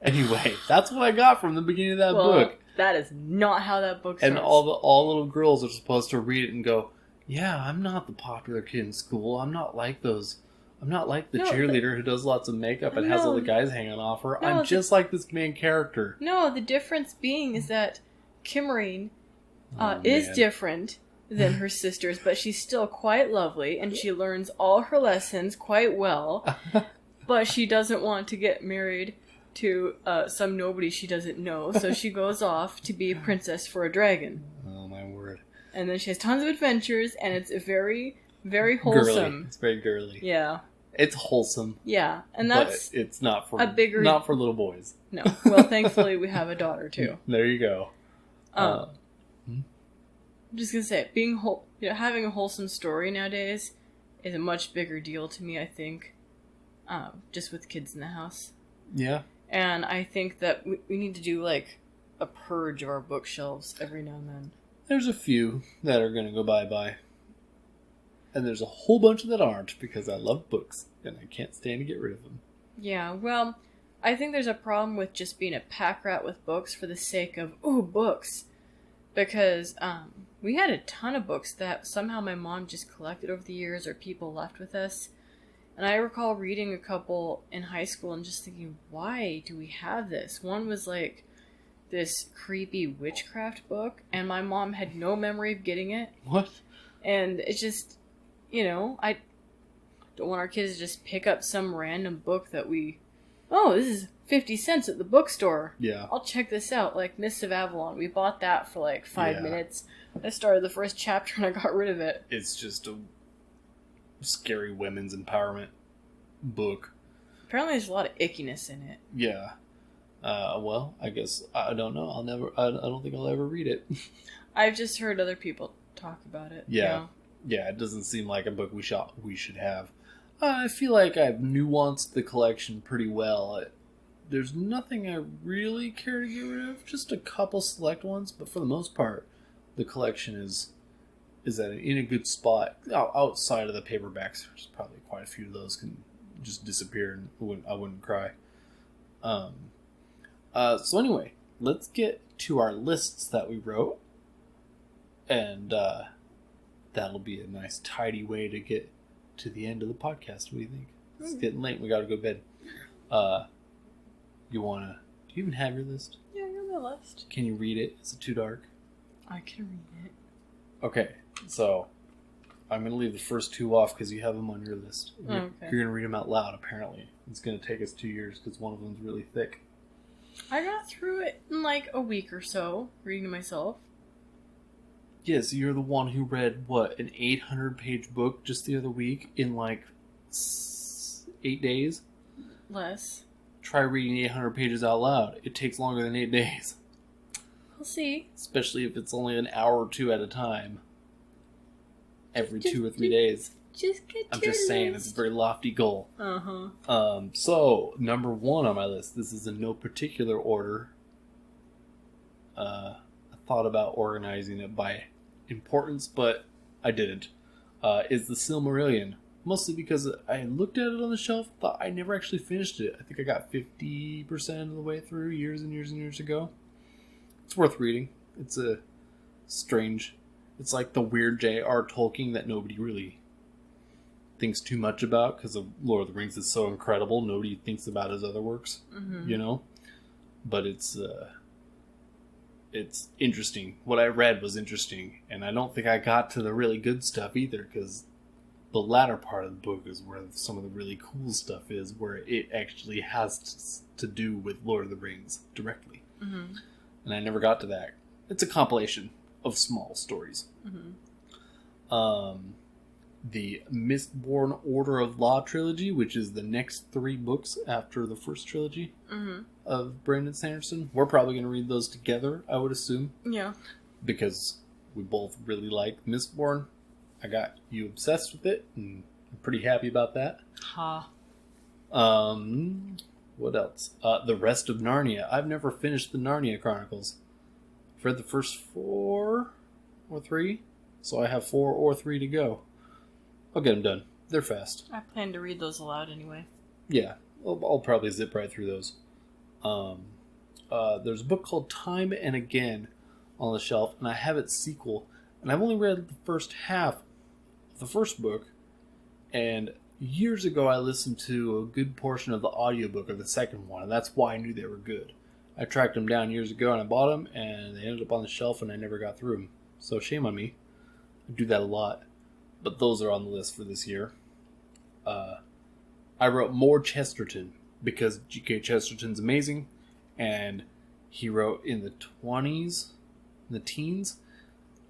Anyway, that's what I got from the beginning of that book.
That is not how that book starts.
And all little girls are supposed to read it and go, yeah, I'm not the popular kid in school. I'm not like those. I'm not like the cheerleader who does lots of makeup and has all the guys hanging off her. I'm just like this main character.
No, the difference being is that Kimmerine is different than her sisters, but she's still quite lovely, and she learns all her lessons quite well, but she doesn't want to get married to some nobody she doesn't know, so she goes off to be a princess for a dragon.
Oh, my word.
And then she has tons of adventures, and it's very, very wholesome.
Girly. It's very girly.
Yeah.
It's wholesome.
Yeah, and that's...
But it's not for not for little boys.
No. Well, thankfully, we have a daughter, too.
There you go.
I'm just gonna say, having a wholesome story nowadays is a much bigger deal to me, I think, just with kids in the house.
Yeah.
And I think that we need to do, a purge of our bookshelves every now and then.
There's a few that are going to go bye-bye. And there's a whole bunch that aren't, because I love books, and I can't stand to get rid of them.
Yeah, well, I think there's a problem with just being a pack rat with books for the sake of, books. Because we had a ton of books that somehow my mom just collected over the years, or people left with us. And I recall reading a couple in high school and just thinking, why do we have this? One was like this creepy witchcraft book, and my mom had no memory of getting it.
What?
And it's just, I don't want our kids to just pick up some random book that this is 50 cents at the bookstore.
Yeah.
I'll check this out. Like Mists of Avalon. We bought that for like 5
Yeah.
minutes. I started the first chapter and I got rid of it.
It's just a scary women's empowerment book.
Apparently there's a lot of ickiness in it.
Yeah. Well, I guess, I don't know. I don't think I'll ever read it.
I've just heard other people talk about it.
Yeah. Yeah, it doesn't seem like a book we should have. I feel like I've nuanced the collection pretty well. There's nothing I really care to get rid of. Just a couple select ones, but for the most part, the collection is in a good spot. Outside of the paperbacks, there's probably quite a few of those can just disappear, and I wouldn't cry. So anyway, let's get to our lists that we wrote, and that'll be a nice, tidy way to get to the end of the podcast. What do you think? It's getting late. We got to go to bed. Do you even have your list?
Yeah, I got my list.
Can you read it? Is it too dark?
I can read it.
Okay, so I'm going to leave the first two off because you have them on your list. You're going to read them out loud, apparently. It's going to take us 2 years because one of them's really thick.
I got through it in like a week or so, reading to myself.
Yes, you're the one who read, an 800-page book just the other week in like 8 days?
Less.
Try reading 800 pages out loud. It takes longer than 8 days.
We'll see.
Especially if it's only an hour or two at a time. Every 2 or 3 days.
Just get
I'm just saying, it's a very lofty goal. So, number 1 on my list, this is in no particular order. I thought about organizing it by importance, but I didn't. Is the Silmarillion. Mostly because I looked at it on the shelf, thought I never actually finished it. I think I got 50% of the way through years and years and years ago. It's worth reading. It's a strange... It's like the weird J.R. Tolkien that nobody really thinks too much about because of Lord of the Rings is so incredible. Nobody thinks about his other works, But it's interesting. What I read was interesting, and I don't think I got to the really good stuff either because the latter part of the book is where some of the really cool stuff is, where it actually has to do with Lord of the Rings directly.
Mm-hmm.
And I never got to that. It's a compilation of small stories.
Mm-hmm.
The Mistborn Order of Law trilogy, which is the next 3 books after the first trilogy of Brandon Sanderson. We're probably going to read those together, I would assume.
Yeah.
Because we both really like Mistborn. I got you obsessed with it, and I'm pretty happy about that.
Ha.
What else? The Rest of Narnia. I've never finished the Narnia Chronicles. I've read the first 4 or 3, so I have 4 or 3 to go. I'll get them done. They're fast.
I plan to read those aloud anyway.
Yeah, I'll probably zip right through those. There's a book called Time and Again on the shelf, and I have its sequel, and I've only read the first half of the first book, and years ago I listened to a good portion of the audiobook of the second one, and that's why I knew they were good. I tracked them down years ago, and I bought them, and they ended up on the shelf, and I never got through them. So shame on me. I do that a lot. But those are on the list for this year. I wrote more Chesterton because G.K. Chesterton's amazing, and he wrote in the 20s, in the teens.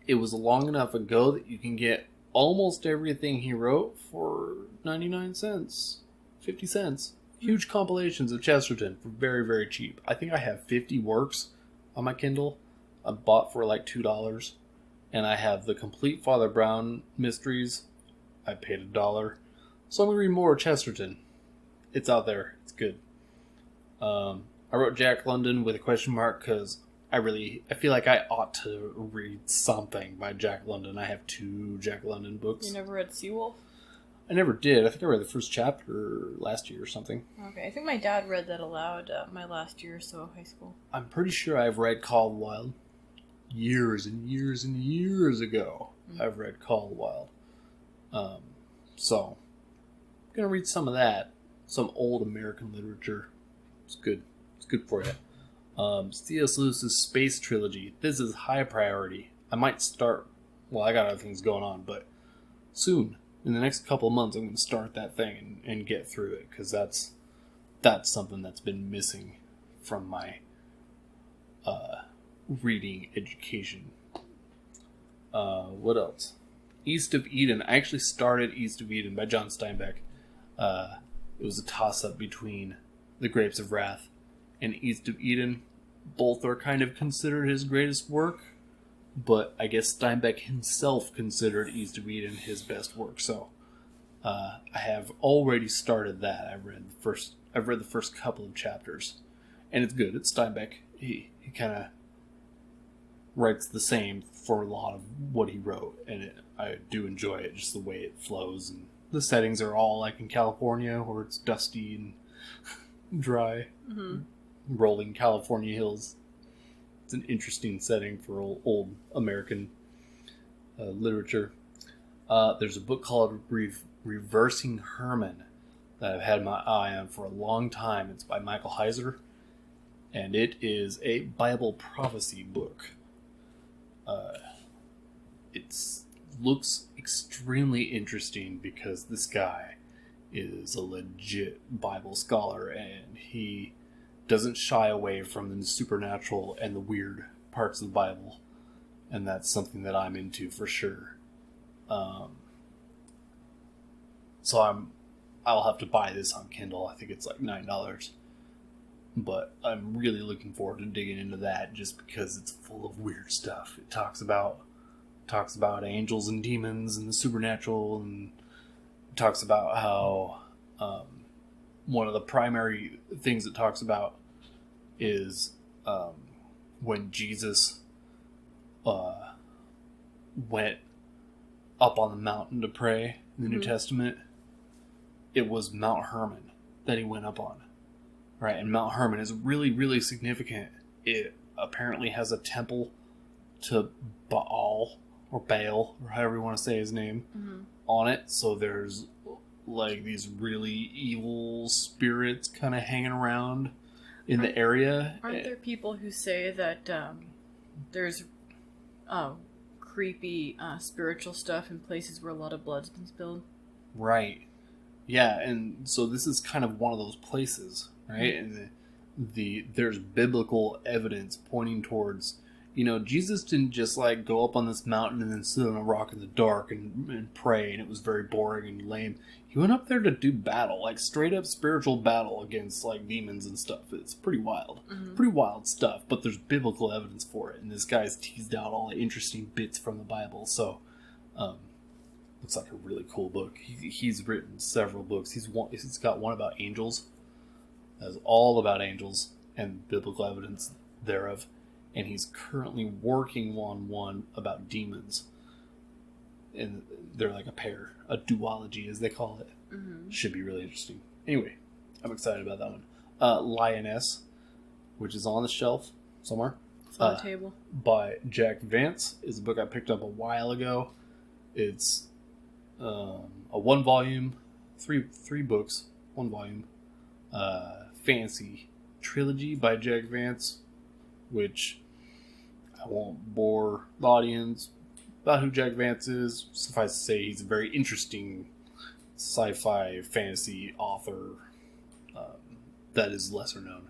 It was long enough ago that you can get almost everything he wrote for 99 cents, 50 cents. Huge compilations of Chesterton for very, very cheap. I think I have 50 works on my Kindle. I bought for like $2. And I have the complete Father Brown mysteries. I paid $1. So I'm going to read more Chesterton. It's out there. It's good. I wrote Jack London with a question mark because I feel like I ought to read something by Jack London. I have 2 Jack London books.
You never read Seawolf?
I never did. I think I read the first chapter last year or something.
Okay, I think my dad read that aloud my last year or so of high school.
I'm pretty sure I've read Call of the Wild. Years and years and years ago, I've read Call of the Wild. So, gonna read some of that, some old American literature. It's good. It's good for you. C.S. Lewis's Space Trilogy. This is high priority. I might start. Well, I got other things going on, but soon, in the next couple of months, I'm going to start that thing and get through it, because that's something that's been missing from my reading education. What else? East of Eden. I actually started East of Eden by John Steinbeck. It was a toss-up between The Grapes of Wrath and East of Eden. Both are kind of considered his greatest work, but I guess Steinbeck himself considered East of Eden his best work. So I have already started that. I've read the first couple of chapters, and it's good. It's Steinbeck. He kind of writes the same for a lot of what he wrote, and I do enjoy it, just the way it flows, and the settings are all like in California, where it's dusty and dry, rolling California hills. It's an interesting setting for old American literature. There's a book called Reversing Herman that I've had my eye on for a long time. It's by Michael Heiser, and it is a Bible prophecy book. It looks extremely interesting because this guy is a legit Bible scholar, and he doesn't shy away from the supernatural and the weird parts of the Bible, and that's something that I'm into for sure. So I'll have to buy this on Kindle. I think it's like $9, but I'm really looking forward to digging into that, just because it's full of weird stuff. It talks about angels and demons and the supernatural, and talks about how one of the primary things it talks about is when Jesus went up on the mountain to pray in the New Testament. It was Mount Hermon that he went up on, right? And Mount Hermon is really, really significant. It apparently has a temple to Baal, or however you want to say his name, on it. So there's like these really evil spirits kind of hanging around in the area.
Aren't there people who say that there's creepy spiritual stuff in places where a lot of blood's been spilled?
Right. Yeah, and so this is kind of one of those places, right? And there's biblical evidence pointing towards, Jesus didn't just like go up on this mountain and then sit on a rock in the dark and pray, and it was very boring and lame. He went up there to do battle, like straight up spiritual battle against like demons and stuff. It's pretty wild. Pretty wild stuff, but there's biblical evidence for it, and this guy's teased out all the interesting bits from the Bible. So looks like a really cool book. He's written several books. He's got one about angels. That's all about angels and biblical evidence thereof. And he's currently working on one about demons. And they're like a pair, a duology as they call it. Should be really interesting. Anyway, I'm excited about that one. Lioness, which is on the shelf somewhere.
It's on the table.
By Jack Vance, is a book I picked up a while ago. It's a one volume, three books, one volume, fantasy trilogy by Jack Vance, which I won't bore the audience about who Jack Vance is. Suffice to say, he's a very interesting sci-fi fantasy author that is lesser known.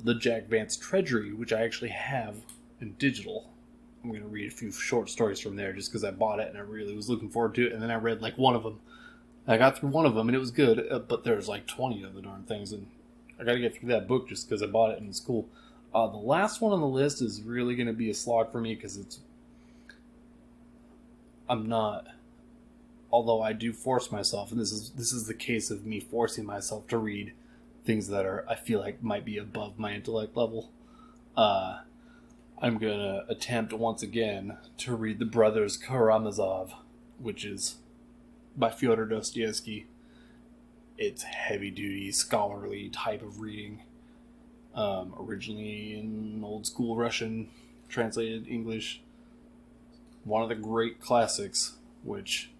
The Jack Vance Treasury, which I actually have in digital. I'm going to read a few short stories from there just because I bought it and I really was looking forward to it. And then I read like one of them. I got through one of them and it was good, but there's like 20 of the darn things, and I got to get through that book just because I bought it and it's cool. The last one on the list is really going to be a slog for me because although I do force myself, and this is the case of me forcing myself to read things that I feel like might be above my intellect level. I'm going to attempt once again to read The Brothers Karamazov, which is by Fyodor Dostoevsky. It's heavy-duty, scholarly type of reading. Originally in old school Russian, translated English. One of the great classics, which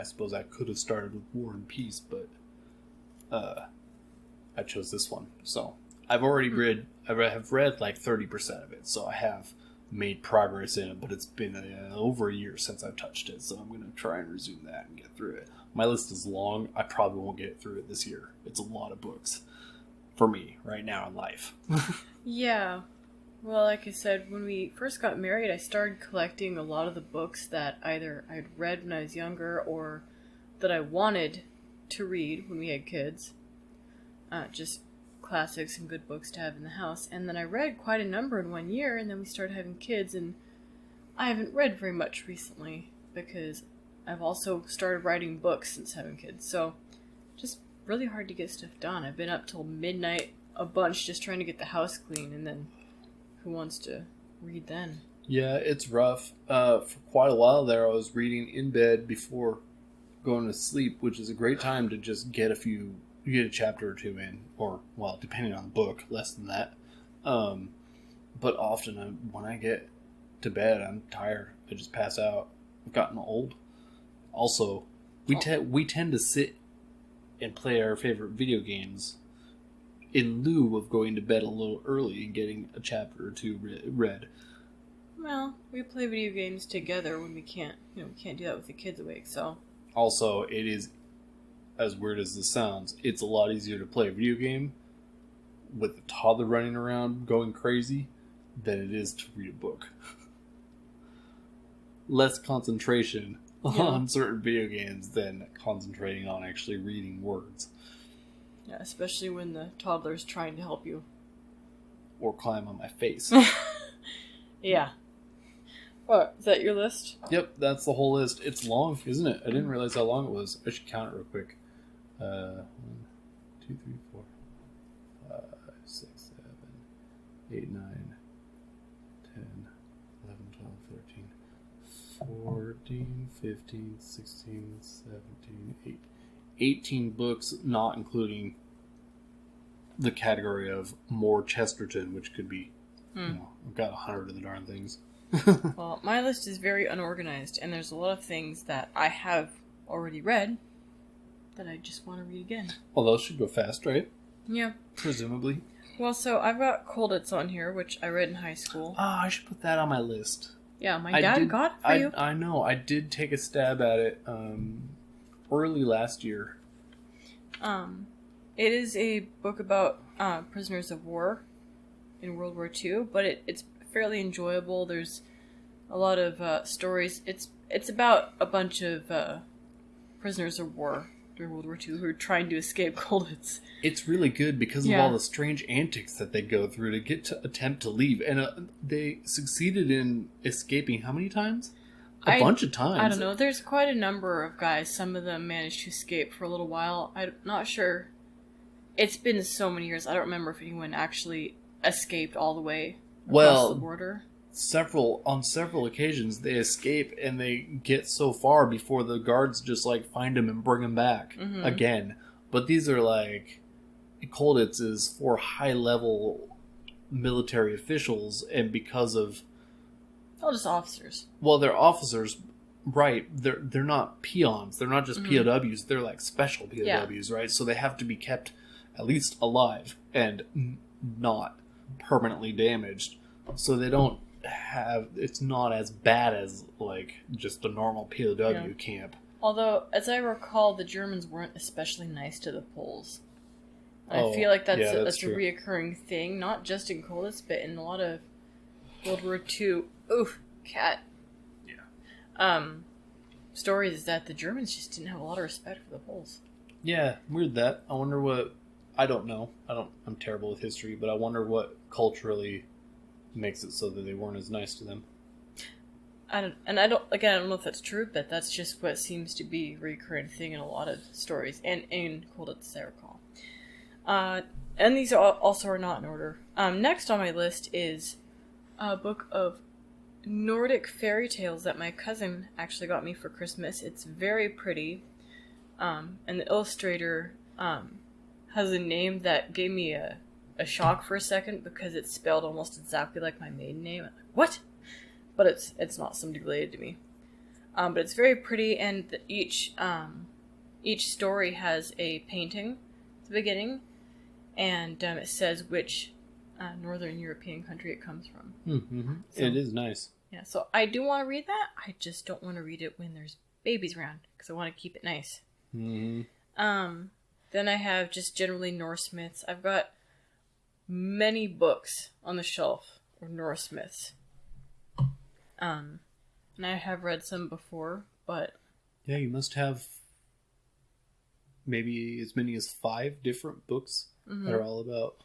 I suppose I could have started with War and Peace, but I chose this one. So I've already read, I have read like 30% of it, so I have made progress in it, but it's been over a year since I've touched it, so I'm going to try and resume that and get through it. My list is long. I probably won't get through it this year. It's a lot of books for me right now in life.
Yeah. Well, like I said, when we first got married, I started collecting a lot of the books that either I'd read when I was younger or that I wanted to read when we had kids. Just classics and good books to have in the house. And then I read quite a number in 1 year, and then we started having kids, and I haven't read very much recently because I've also started writing books since having kids. So just really hard to get stuff done. I've been up till midnight a bunch just trying to get the house clean, and then who wants to read then?
Yeah, it's rough. For quite a while there, I was reading in bed before going to sleep, which is a great time to just get a chapter or two in, or, well, depending on the book, less than that. But often when I get to bed, I'm tired. I just pass out. I've gotten old. Also, we tend to sit and play our favorite video games in lieu of going to bed a little early and getting a chapter or two read.
Well, we play video games together when we can't do that with the kids awake, so.
Also, it is, as weird as this sounds, it's a lot easier to play a video game with a toddler running around going crazy than it is to read a book. Less concentration on certain video games than concentrating on actually reading words.
Yeah, especially when the toddler's trying to help you.
Or climb on my face.
Yeah. What, is that your list?
Yep, that's the whole list. It's long, isn't it? I didn't realize how long it was. I should count it real quick. 1, 2, 3, 4, 5, 6, 7, 8, 9, 10, 11, 12, 13, 14, 15, 16, 17, 18 books, not including the category of more Chesterton, which could be, I've got 100 of the darn things.
Well, my list is very unorganized, and there's a lot of things that I have already read that I just want to read again.
Well, those should go fast, right?
Yeah.
Presumably.
Well, so I've got Colditz on here, which I read in high school.
I should put that on my list.
Yeah, my dad got it for you.
I know. I did take a stab at it early last year.
It is a book about prisoners of war in World War II, but it's fairly enjoyable. There's a lot of stories. It's about a bunch of prisoners of war during World War II who are trying to escape Colditz.
It's really good because of all the strange antics that they go through to attempt to leave. And they succeeded in escaping how many times? A bunch of times.
I don't know. There's quite a number of guys. Some of them managed to escape for a little while. I'm not sure. It's been so many years. I don't remember if anyone actually escaped all the way across the border.
On several occasions they escape and they get so far before the guards just find them and bring them back again. But these are Colditz is for high level military officials, and because of
just officers.
Well, they're officers, right? They're not peons. They're not just POWs. They're special POWs, right? So they have to be kept at least alive and not permanently damaged, so they don't have, it's not as bad as just a normal POW camp.
Although, as I recall, the Germans weren't especially nice to the Poles. I feel like that's a reoccurring thing, not just in Colditz, but in a lot of World War II. Oof, cat. Yeah. Stories that the Germans just didn't have a lot of respect for the Poles.
Yeah, weird that. I wonder what. I don't know. I'm terrible with history, but I wonder what culturally makes it so that they weren't as nice to them.
I don't know if that's true, but that's just what seems to be a recurring thing in a lot of stories, and in Colditz, I recall. And these also are not in order. Next on my list is a book of Nordic fairy tales that my cousin actually got me for Christmas. It's very pretty, and the illustrator has a name that gave me a shock for a second because it's spelled almost exactly like my maiden name. I'm like, what? But it's not somebody related to me. But it's very pretty, and each story has a painting at the beginning, and it says which Northern European country it comes from.
Mm-hmm.
So,
it is nice.
Yeah, so I do want to read that. I just don't want to read it when there's babies around, because I want to keep it nice.
Mm-hmm.
Then I have just generally Norse myths. I've got many books on the shelf of Norse myths. And I have read some before, but...
Yeah, you must have maybe as many as 5 different books that are all about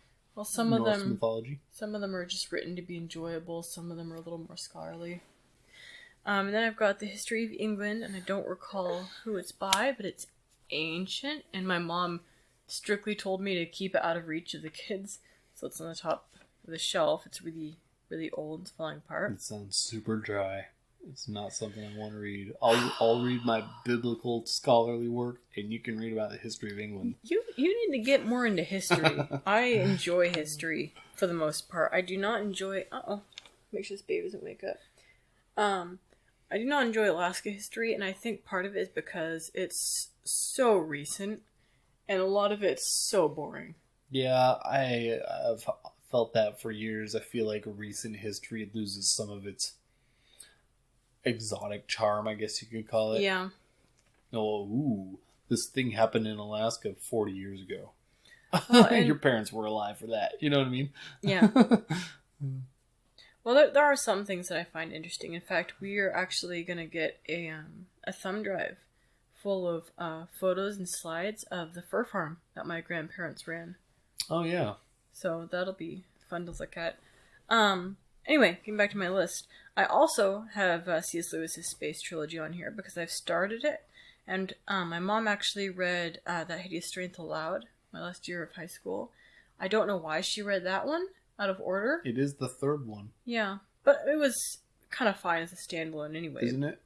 some
Norse
of them
mythology.
Some of them are just written to be enjoyable. Some of them are a little more scholarly. And then I've got the History of England, and I don't recall who it's by, but it's ancient, and my mom strictly told me to keep it out of reach of the kids, so it's on the top of the shelf. It's really, really old. It's falling apart.
It sounds super dry. It's not something I want to read. I'll read my biblical scholarly work, and you can read about the history of England.
You need to get more into history. I enjoy history for the most part. I do not enjoy... Make sure this baby doesn't wake up. I do not enjoy Alaska history, and I think part of it is because it's so recent, and a lot of it's so boring.
Yeah, I've felt that for years. I feel like recent history loses some of its exotic charm, I guess you could call it.
Yeah.
This thing happened in Alaska 40 years ago.
Well,
Your parents were alive for that. You know what I mean?
Yeah. Well, there are some things that I find interesting. In fact, we are actually going to get a thumb drive full of photos and slides of the fur farm that my grandparents ran.
Oh, yeah.
So that'll be fun to look at. Anyway, getting back to my list. I also have C.S. Lewis's Space Trilogy on here because I've started it. And my mom actually read That Hideous Strength aloud my last year of high school. I don't know why she read that one out of order.
It is the third one.
Yeah, but it was kind of fine as a standalone anyway.
Isn't it?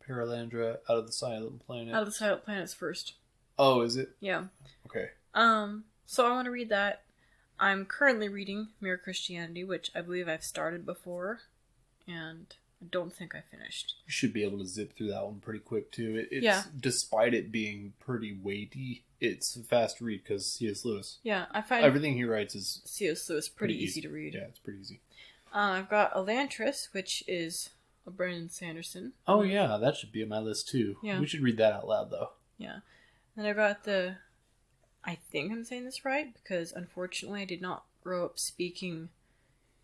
Paralandra, Out of the Silent Planet.
Out of the Silent Planet's first.
Oh, is it?
Yeah.
Okay.
So I want to read that. I'm currently reading Mere Christianity, which I believe I've started before, and I don't think I finished.
You should be able to zip through that one pretty quick, too. It's,
yeah.
Despite it being pretty weighty, it's a fast read because C.S. Lewis.
Yeah, I find
everything he writes is
C.S. Lewis pretty easy to read.
Yeah, it's pretty easy.
I've got Elantris, which is a Brandon Sanderson.
Oh, yeah, that should be on my list, too.
Yeah.
We should read that out loud, though.
Yeah. Then I've got I think I'm saying this right, because unfortunately I did not grow up speaking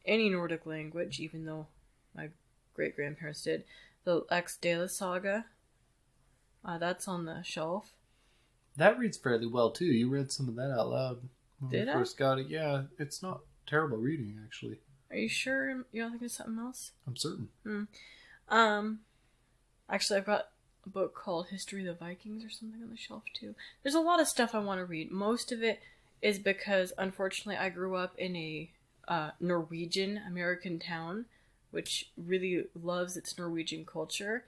any Nordic language, even though my great-grandparents did. The Ex Dela Saga, that's on the shelf.
That reads fairly well, too. You read some of that out loud when
Did
we first got it. Yeah, it's not terrible reading, actually.
Are you sure you're not thinking of something else?
I'm certain.
Actually, I've got a book called History of the Vikings or something on the shelf, too. There's a lot of stuff I want to read. Most of it is because, unfortunately, I grew up in a Norwegian American town, which really loves its Norwegian culture.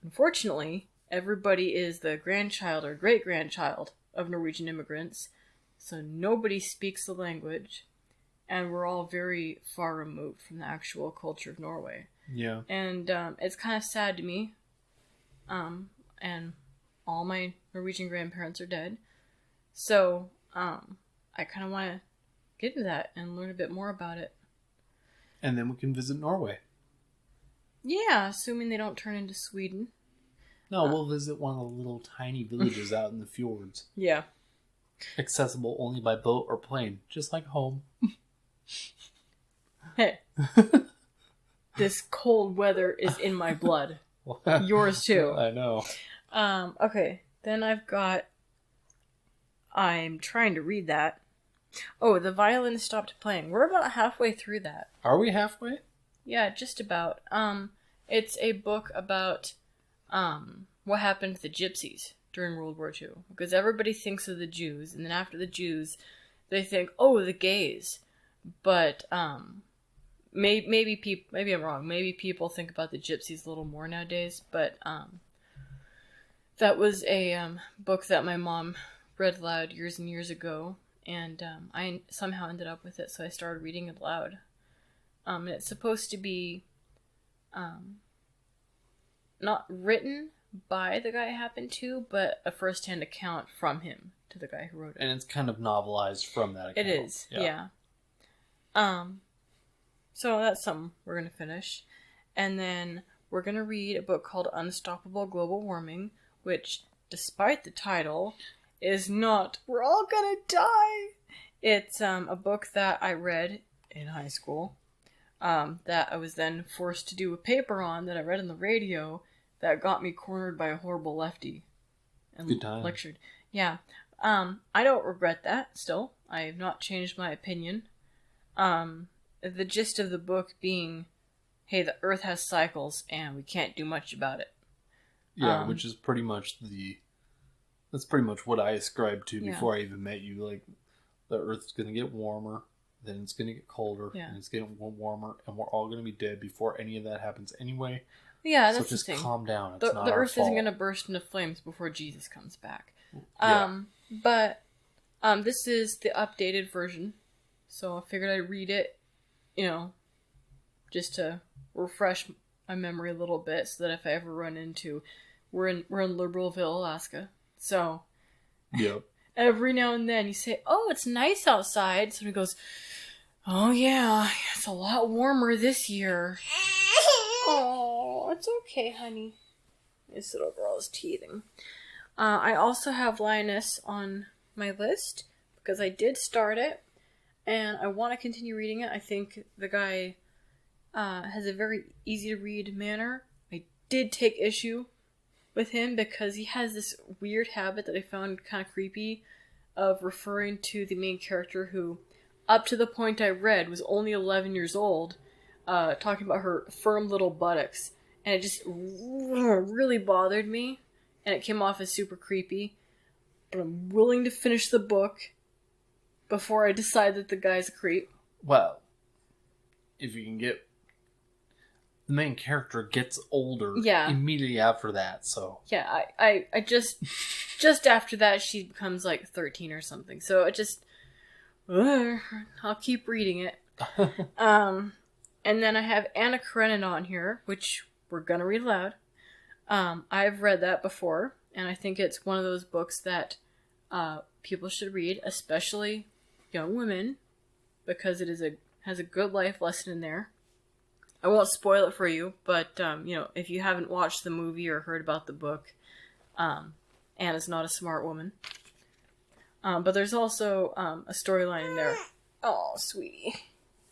Unfortunately, everybody is the grandchild or great-grandchild of Norwegian immigrants, so nobody speaks the language, and we're all very far removed from the actual culture of Norway.
Yeah.
And it's kind of sad to me, and all my Norwegian grandparents are dead, so I kind of want to get into that and learn a bit more about it.
And then we can visit Norway.
Yeah, assuming they don't turn into Sweden.
No, we'll visit one of the little tiny villages out in the fjords.
Yeah.
Accessible only by boat or plane, just like home.
Hey. This cold weather is in my blood. Yours too.
I know.
Okay, then I'm trying to read that. Oh, the violin stopped playing. We're about halfway through that.
Are we halfway?
Yeah, just about. It's a book about what happened to the gypsies during World War II. Because everybody thinks of the Jews, and then after the Jews, they think, oh, the gays. But maybe I'm wrong. Maybe people think about the gypsies a little more nowadays. But that was a book that my mom read aloud years and years ago, and I somehow ended up with it, so I started reading it aloud. And it's supposed to be not written by the guy I happened to, but a first-hand account from him to the guy who wrote it.
And it's kind of novelized from that account.
It is, yeah. So that's something we're going to finish. And then we're going to read a book called Unstoppable Global Warming, which, despite the title, is not "We're all gonna die." It's a book that I read in high school, that I was then forced to do a paper on, that I read on the radio, that got me cornered by a horrible lefty and
Good time.
lectured. Yeah. I don't regret that still. I have not changed my opinion. The gist of the book being, hey, the Earth has cycles and we can't do much about it.
Yeah, which is pretty much that's pretty much what I ascribed to before I even met you. Like, the Earth's going to get warmer, then it's going to get colder, and it's getting warmer, and we're all going to be dead before any of that happens anyway.
Yeah,
so
that's
just
the thing.
Calm down. It's
the
not our
Earth
fault.
isn't going to burst into flames before Jesus comes back.
Yeah.
But this is the updated version, so I figured I'd read it, just to refresh my memory a little bit, so that if I ever run into, we're in Liberalville, Alaska, so
Yep.
every now and then you say, "Oh, it's nice outside," somebody goes, "Oh yeah, it's a lot warmer this year." Oh, it's okay, honey. This little girl is teething. I also have Lioness on my list because I did start it and I want to continue reading it. I think the guy has a very easy to read manner. I did take issue with him because he has this weird habit that I found kind of creepy of referring to the main character, who, up to the point I read, was only 11 years old, talking about her firm little buttocks. And it just really bothered me. And it came off as super creepy. But I'm willing to finish the book before I decide that the guy's a creep.
Well, if you can get... The main character gets older immediately after that, so...
Yeah, I just after that, she becomes like 13 or something. So it just... I'll keep reading it. And then I have Anna Karenina on here, which we're gonna read aloud. I've read that before, and I think it's one of those books that people should read, especially young women, because it has a good life lesson in there. I won't spoil it for you, but if you haven't watched the movie or heard about the book, Anna's not a smart woman. But there's also a storyline in there. Oh, sweetie.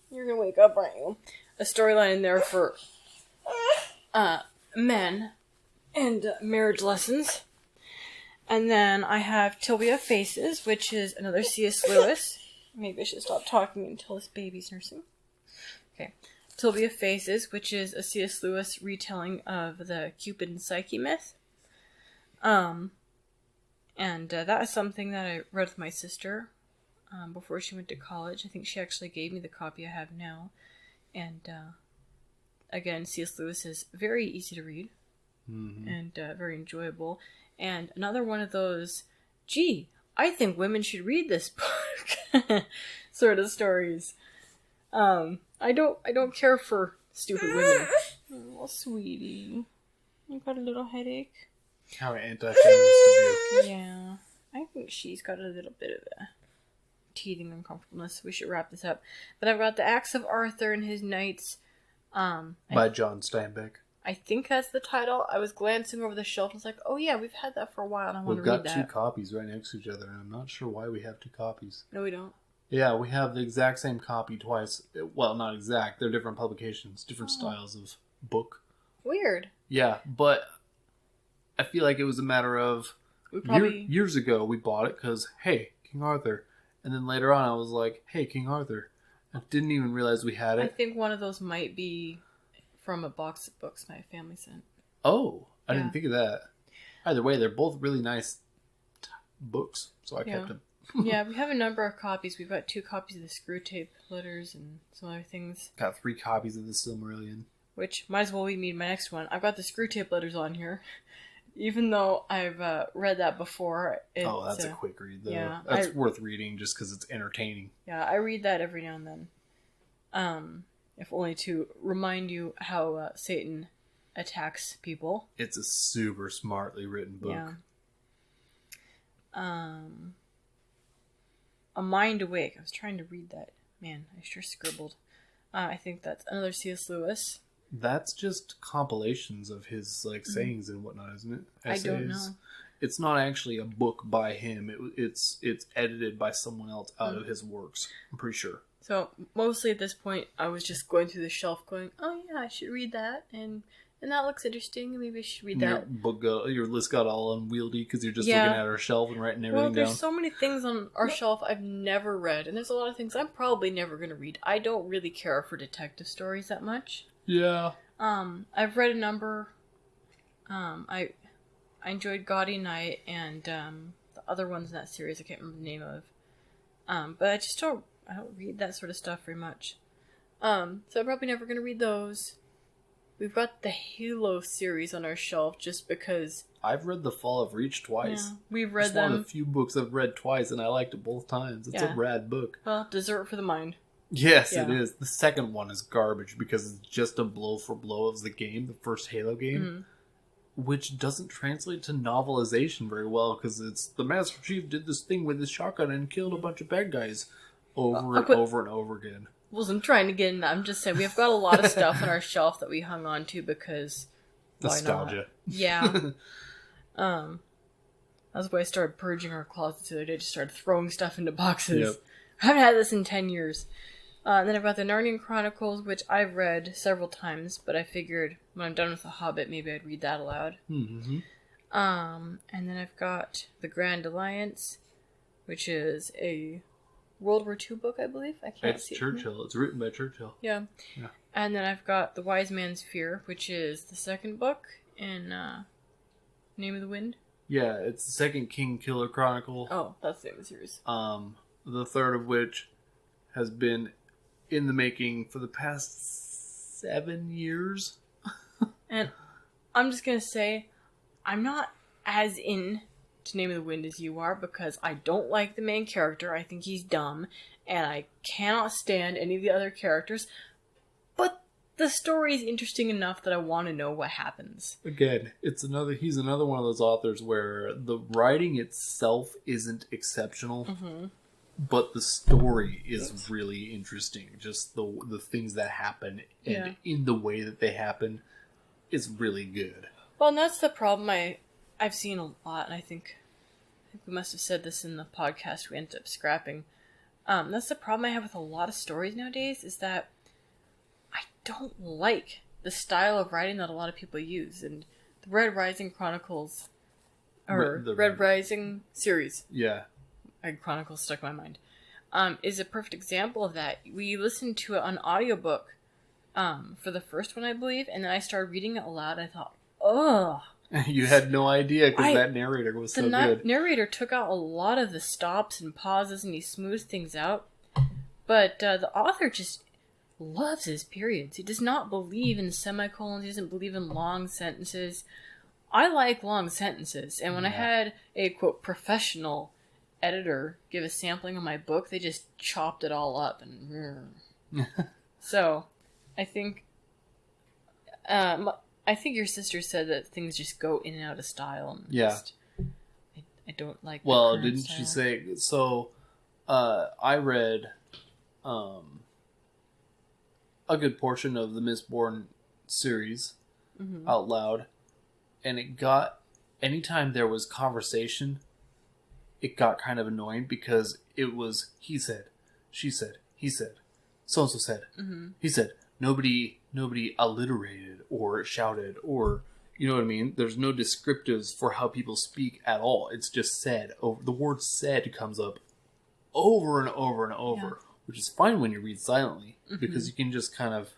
You're gonna wake up, aren't you? A storyline in there for men and marriage lessons. And then I have Tilbia Faces, which is another C.S. Lewis. Maybe I should stop talking until this baby's nursing. Okay. Tilbia Faces, which is a C.S. Lewis retelling of the Cupid and Psyche myth. And that is something that I read with my sister before she went to college. I think she actually gave me the copy I have now. And again, C.S. Lewis is very easy to read and very enjoyable. And another one of those, gee, I think women should read this book sort of stories. I don't care for stupid women. Oh, sweetie. You got a little headache?
How anti-feminist of you.
Yeah. I think she's got a little bit of a teething uncomfortableness. We should wrap this up. But I've got The Acts of Arthur and His Knights.
By John Steinbeck.
I think that's the title. I was glancing over the shelf and I was like, oh yeah, we've had that for a while and I want to read that.
We've got two copies right next to each other, and I'm not sure why we have two copies.
No, we don't.
Yeah, we have the exact same copy twice. Well, not exact. They're different publications, different styles of book.
Weird.
Yeah, but I feel like it was a matter of years ago we bought it because, hey, King Arthur. And then later on I was like, hey, King Arthur. I didn't even realize we had it.
I think one of those might be from a box of books my family sent.
Oh, I didn't think of that. Either way, they're both really nice books, so I kept them.
Yeah, we have a number of copies. We've got 2 copies of the Screw Tape letters and some other things.
Got 3 copies of the Silmarillion.
Which might as well be my next one. I've got the Screw Tape letters on here. Even though I've read that before.
That's a quick read, though.
Yeah,
that's worth reading just because it's entertaining.
Yeah, I read that every now and then. If only to remind you how Satan attacks people.
It's a super smartly written book.
Yeah. A Mind Awake. I was trying to read that. Man, I sure scribbled. I think that's another C.S. Lewis.
That's just compilations of his sayings and whatnot, isn't it? Essays.
I don't know.
It's not actually a book by him. It's edited by someone else out of his works. I'm pretty sure. So
mostly at this point, I was just going through the shelf, going, "Oh yeah, I should read that," and that looks interesting. Maybe I should read that.
Your list got all unwieldy because you're just looking at our shelf and writing everything down.
Well, there's so many things on our shelf I've never read, and there's a lot of things I'm probably never going to read. I don't really care for detective stories that much.
Yeah.
I've read a number. I enjoyed Gaudy Night and the other ones in that series I can't remember the name of. But I don't read that sort of stuff very much. So I'm probably never going to read those. We've got the Halo series on our shelf just because...
I've read The Fall of Reach twice.
Yeah, we've read them.
It's one of the few books I've read twice, and I liked it both times. It's a rad book.
Well, dessert for the mind.
Yes, it is. The second one is garbage because it's just a blow for blow of the game, the first Halo game, which doesn't translate to novelization very well because it's the Master Chief did this thing with his shotgun and killed a bunch of bad guys over and over again.
Wasn't trying to get in that. I'm just saying we've got a lot of stuff on our shelf that we hung on to because
nostalgia.
Not? Yeah. That's why I started purging our closets the other day. Just started throwing stuff into boxes. Yep. I haven't had this in 10 years. Then I've got the Narnian Chronicles, which I've read several times, but I figured when I'm done with The Hobbit, maybe I'd read that aloud.
Mm-hmm.
And then I've got The Grand Alliance, which is a World War II book, I believe. I can't see it.
It's Churchill. It's written by Churchill.
Yeah. And then I've got The Wise Man's Fear, which is the second book in Name of the Wind.
Yeah, it's the second King Killer Chronicle.
Oh, that's the name of the series.
The third of which has been in the making for the past 7 years.
And I'm just going to say, I'm not as in to Name of the Wind as you are because I don't like the main character. I think he's dumb, and I cannot stand any of the other characters. But the story is interesting enough that I want to know what happens.
Again, he's another one of those authors where the writing itself isn't exceptional, but the story is really interesting. Just the things that happen and in the way that they happen is really good.
Well, and that's the problem I've seen a lot, and I think we must have said this in the podcast we ended up scrapping. That's the problem I have with a lot of stories nowadays, is that I don't like the style of writing that a lot of people use. And the Red Rising Chronicles, or the Red Rising series.
Yeah.
Chronicles stuck in my mind. Is a perfect example of that. We listened to an audiobook for the first one, I believe, and then I started reading it aloud, and I thought, ugh.
You had no idea because that narrator was so good.
The narrator took out a lot of the stops and pauses, and he smoothed things out. But the author just loves his periods. He does not believe in semicolons. He doesn't believe in long sentences. I like long sentences, and when I had a, quote, professional editor give a sampling of my book, they just chopped it all up. And so, I think your sister said that things just go in and out of style. And I don't like.
Well, didn't style. She say so? I read a good portion of the Mistborn series out loud, and it got, anytime there was conversation, it got kind of annoying because it was he said, she said, he said, so and so said, he said. Nobody alliterated or shouted or, you know what I mean? There's no descriptives for how people speak at all. It's just said. The word said comes up over and over and over, which is fine when you read silently because you can just kind of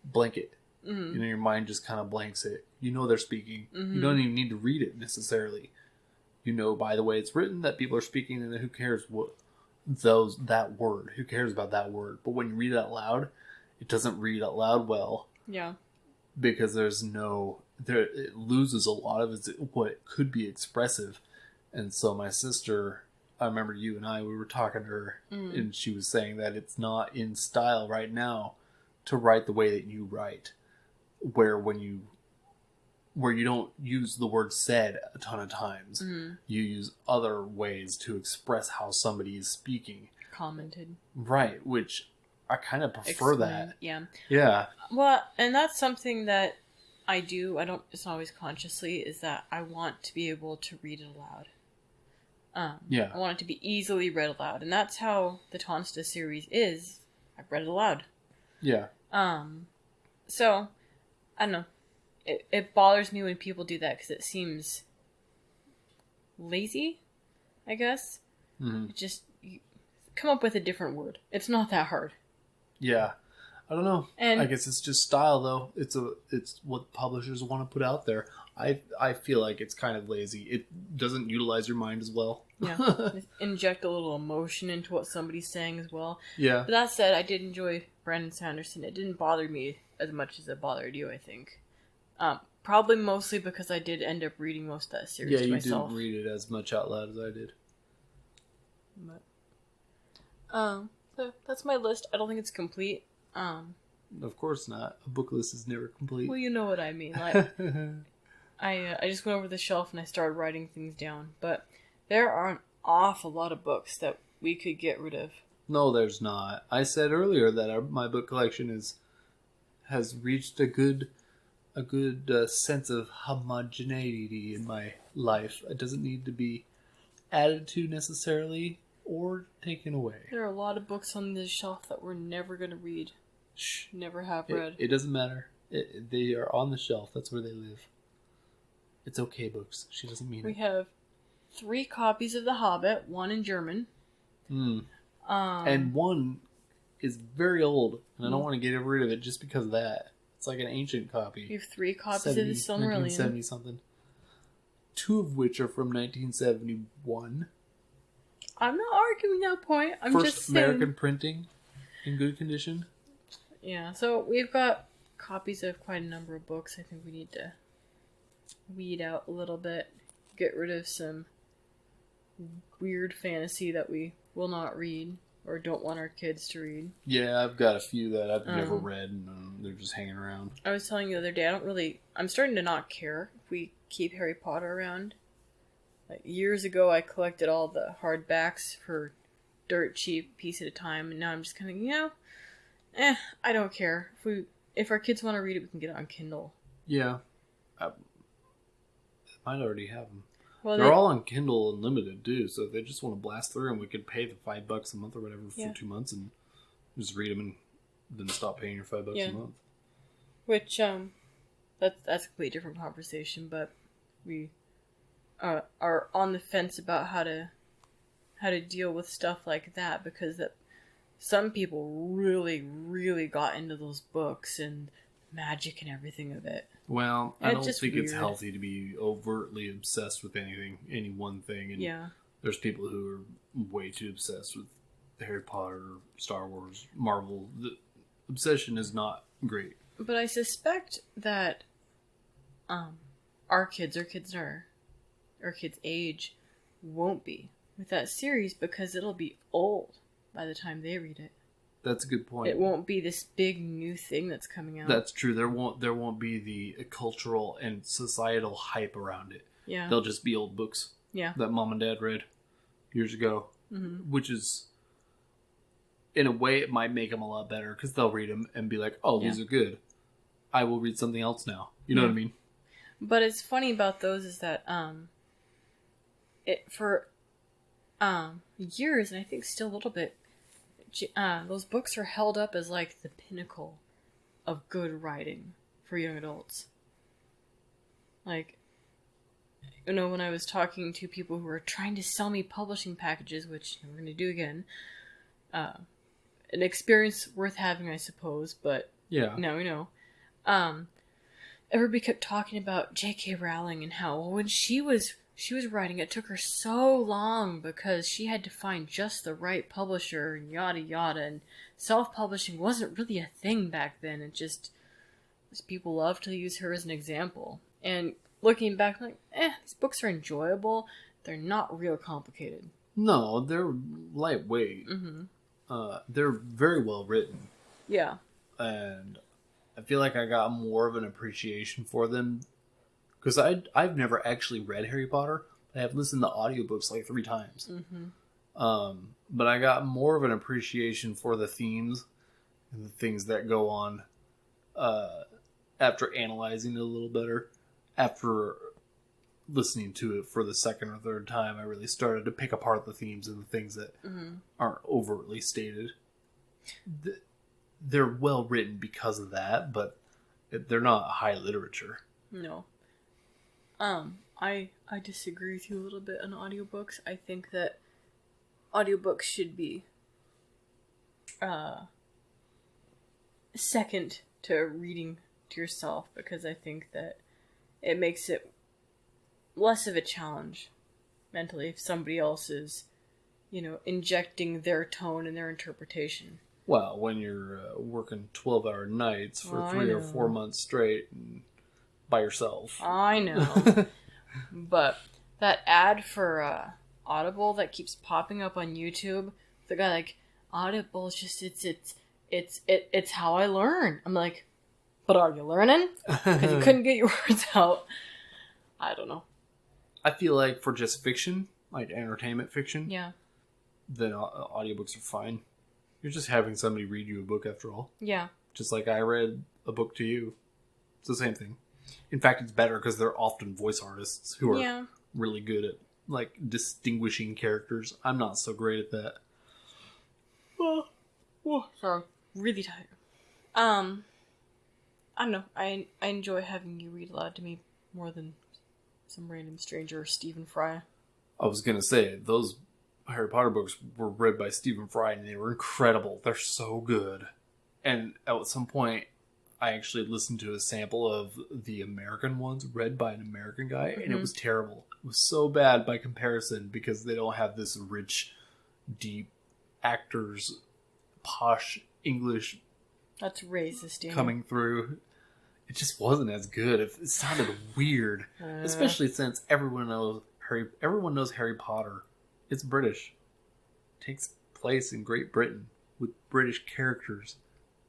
blank it. You know, your mind just kind of blanks it. You know they're speaking. You don't even need to read it necessarily. You know by the way it's written that people are speaking, and who cares that word? Who cares about that word? But when you read it out loud, it doesn't read out loud well. Yeah. Because it loses a lot of what could be expressive. And so my sister, I remember you and we were talking to her, and she was saying that it's not in style right now to write the way that you write. Where when you where you don't use the word said a ton of times.
Mm-hmm.
You use other ways to express how somebody is speaking.
Commented.
Right, which I kind of prefer that.
Yeah.
Yeah.
Well, and that's something that I do. It's not always consciously, is that I want to be able to read it aloud.
Yeah.
I want it to be easily read aloud. And that's how the Tonsta series is. I've read it aloud.
Yeah.
So, I don't know. It bothers me when people do that because it seems lazy, I guess.
Mm-hmm.
Come up with a different word. It's not that hard.
Yeah. I don't know.
And
I guess it's just style, though. It's what publishers want to put out there. I feel like it's kind of lazy. It doesn't utilize your mind as well.
Yeah. Inject a little emotion into what somebody's saying as well.
Yeah.
But that said, I did enjoy Brandon Sanderson. It didn't bother me as much as it bothered you, I think. Probably mostly because I did end up reading most of that series to myself.
Yeah, you didn't read it as much out loud as I did.
But, so that's my list. I don't think it's complete.
Of course not. A book list is never complete.
Well, you know what I mean. Like, I just went over the shelf and I started writing things down. But there are an awful lot of books that we could get rid of.
No, there's not. I said earlier that my book collection has reached a good sense of homogeneity in my life. It doesn't need to be added to necessarily or taken away.
There are a lot of books on this shelf that we're never going to read.
Shh.
Never have read.
It doesn't matter. They are on the shelf. That's where they live. It's okay books. She doesn't mean
We
it.
have 3 copies of The Hobbit, 1 in German.
And one is very old, and I don't want to get rid of it just because of that. It's like an ancient copy.
We have 3 copies of The Silmarillion.
1970 something. 2 of which are from 1971.
I'm not arguing that point. I'm
First
just saying.
American printing in good condition.
Yeah, so we've got copies of quite a number of books. I think we need to weed out a little bit. Get rid of some weird fantasy that we will not read or don't want our kids to read.
Yeah, I've got a few that I've never read, and they're just hanging around.
I was telling you the other day, I'm starting to not care if we keep Harry Potter around. Like, years ago, I collected all the hardbacks for dirt cheap, piece at a time, and now I'm just kind of, I don't care. If our kids want to read it, we can get it on Kindle.
Yeah. I might already have them.
Well,
they're all on Kindle Unlimited, too, so if they just want to blast through them, we could pay the $5 a month or whatever for 2 months and just read them and then stop paying your $5 a month.
Which, that's a completely different conversation, but we are on the fence about how to deal with stuff like that, because some people really, really got into those books and magic and everything of it.
Well, I don't think
weird.
it's healthy to be overtly obsessed with any one thing. And there's people who are way too obsessed with Harry Potter, Star Wars, Marvel. The obsession is not great.
But I suspect that our kids age won't be with that series because it'll be old by the time they read it.
That's a good point.
It won't be this big new thing that's coming out.
That's true. There won't be the cultural and societal hype around it.
Yeah.
They'll just be old books.
Yeah.
That mom and dad read years ago.
Mm-hmm.
Which is, in a way, it might make them a lot better because they'll read them and be like, "Oh, these are good. I will read something else now." You know what I mean?
But it's funny about those is that for years, and I think still a little bit, those books are held up as like the pinnacle of good writing for young adults. Like, when I was talking to people who were trying to sell me publishing packages, which we're going to do again, an experience worth having, I suppose, but no. Everybody kept talking about J.K. Rowling and how when she was writing, it took her so long because she had to find just the right publisher and yada yada, and self-publishing wasn't really a thing back then. It just people love to use her as an example. And looking back, I'm like, these books are enjoyable. They're not real complicated.
No, they're lightweight.
Mm-hmm.
They're very well written.
Yeah.
And I feel like I got more of an appreciation for them Because I've never actually read Harry Potter. I have listened to audiobooks like 3 times. But I got more of an appreciation for the themes and the things that go on after analyzing it a little better. After listening to it for the second or third time, I really started to pick apart the themes and the things that aren't overtly stated. They're well written because of that, but they're not high literature.
No. I disagree with you a little bit on audiobooks. I think that audiobooks should be second to reading to yourself, because I think that it makes it less of a challenge mentally if somebody else is, injecting their tone and their interpretation.
Well, when you're working 12-hour nights for 3 or 4 months straight and by yourself.
I know. But that ad for Audible that keeps popping up on YouTube, the guy like, Audible is just, it's how I learn. I'm like, but are you learning? Because you couldn't get your words out. I don't know.
I feel like for just fiction, like entertainment fiction, then audiobooks are fine. You're just having somebody read you a book after all. Yeah. Just like I read a book to you. It's the same thing. In fact, it's better because they're often voice artists who are really good at like distinguishing characters. I'm not so great at that.
Well, sorry. Really tired. I don't know. I enjoy having you read aloud to me more than some random stranger or Stephen Fry.
I was going to say, those Harry Potter books were read by Stephen Fry and they were incredible. They're so good. And at some point, I actually listened to a sample of the American ones read by an American guy, and it was terrible. It was so bad by comparison because they don't have this rich, deep actors, posh English.
That's racist,
coming through. It just wasn't as good. It sounded weird, especially since everyone knows Harry Potter. It's British. It takes place in Great Britain with British characters.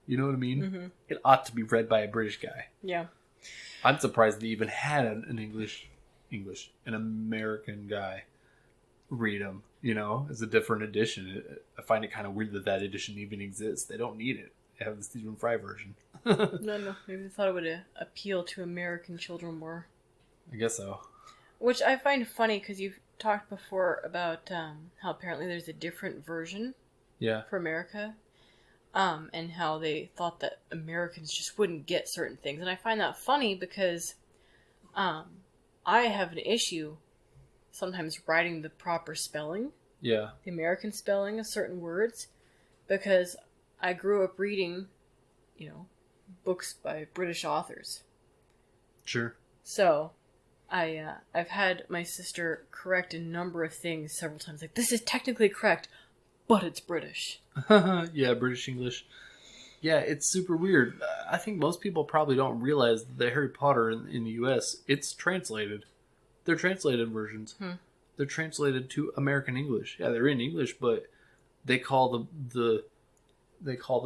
You know what I mean? It ought to be read by a British guy. Yeah. I'm surprised they even had an American guy read them, as a different edition. I find it kind of weird that edition even exists. They don't need it. They have the Stephen Fry version.
No. Maybe they thought it would appeal to American children more.
I guess so.
Which I find funny because you've talked before about how apparently there's a different version for America. And how they thought that Americans just wouldn't get certain things. And I find that funny because I have an issue sometimes writing the proper spelling. Yeah. The American spelling of certain words. Because I grew up reading, books by British authors. Sure. So, I've had my sister correct a number of things several times. Like, this is technically correct, but it's British.
Yeah, British English. Yeah, it's super weird. I think most people probably don't realize that the Harry Potter in the U.S., it's translated. They're translated versions. They're translated to American English. Yeah, they're in English, but they call the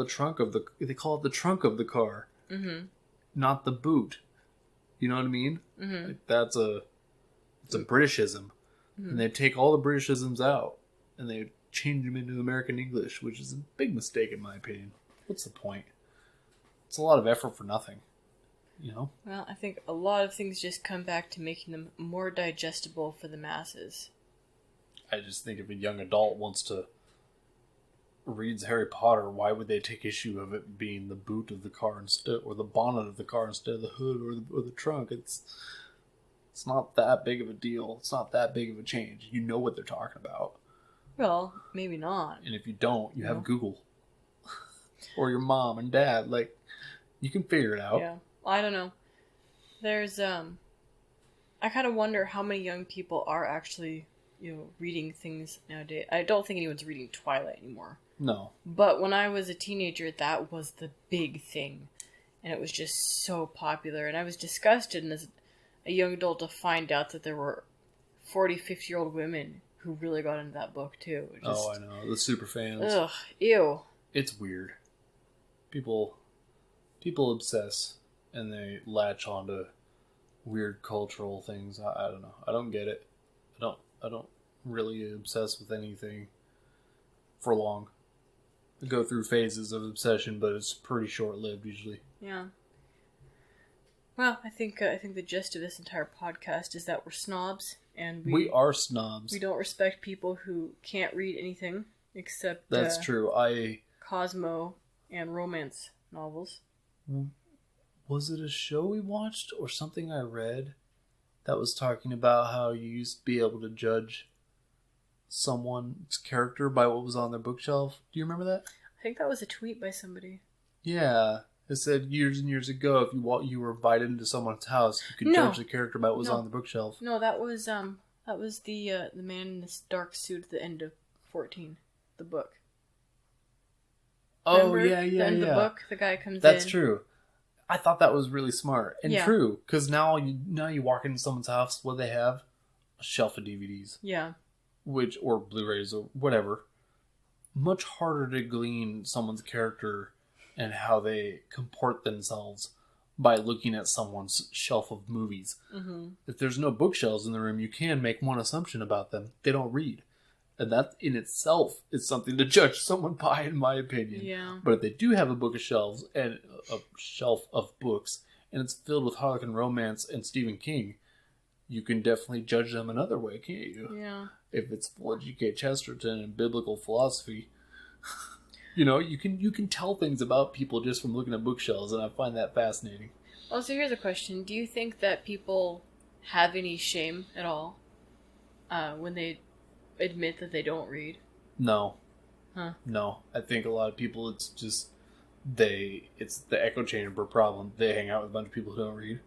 trunk of the trunk of the car, not the boot. You know what I mean? Like it's a Britishism, and they take all the Britishisms out, and they change them into American English, which is a big mistake in my opinion. What's the point? It's a lot of effort for nothing, Well,
I think a lot of things just come back to making them more digestible for the masses.
I just think if a young adult reads Harry Potter, why would they take issue of it being the boot of the car instead, or the bonnet of the car instead of the hood or the trunk? It's not that big of a deal. It's not that big of a change. You know what they're talking about.
Well, maybe not.
And if you don't, you have Google. Or your mom and dad. Like, you can figure it out.
Yeah. I don't know. There's, I kind of wonder how many young people are actually, reading things nowadays. I don't think anyone's reading Twilight anymore. No. But when I was a teenager, that was the big thing. And it was just so popular. And I was disgusted as a young adult to find out that there were 40, 50-year-old women who really got into that book, too.
Oh, I know. The super fans.
Ugh. Ew.
It's weird. People obsess, and they latch onto weird cultural things. I don't know. I don't get it. I don't really obsess with anything for long. I go through phases of obsession, but it's pretty short-lived usually.
Yeah. Well, I think the gist of this entire podcast is that we're snobs, and
we are snobs.
We don't respect people who can't read anything except
that's true.
Cosmo and romance novels.
Was it a show we watched or something I read that was talking about how you used to be able to judge someone's character by what was on their bookshelf? Do you remember that?
I think that was a tweet by somebody.
Yeah. It said years and years ago, if you were invited into someone's house, you could judge the character by what was on the bookshelf.
No, that was the man in this dark suit at the end of 14, the book.
Oh,
Remember?
yeah.
The end of the book, the guy comes in.
That's true. I thought that was really smart and true, because now you walk into someone's house, what they have? A shelf of DVDs.
Yeah.
Or Blu-rays or whatever. Much harder to glean someone's character and how they comport themselves by looking at someone's shelf of movies.
Mm-hmm.
If there's no bookshelves in the room, you can make one assumption about them. They don't read. And that in itself is something to judge someone by, in my opinion.
Yeah.
But if they do have a book of shelves and a shelf of books, and it's filled with Harlequin romance and Stephen King, you can definitely judge them another way, can't you?
Yeah.
If it's full of G.K. Chesterton and biblical philosophy, you know, you can tell things about people just from looking at bookshelves, and I find that fascinating.
Well, so here's a question. Do you think that people have any shame at all when they admit that they don't read?
No.
Huh.
No. I think a lot of people, it's just, it's the echo chamber problem. They hang out with a bunch of people who don't read.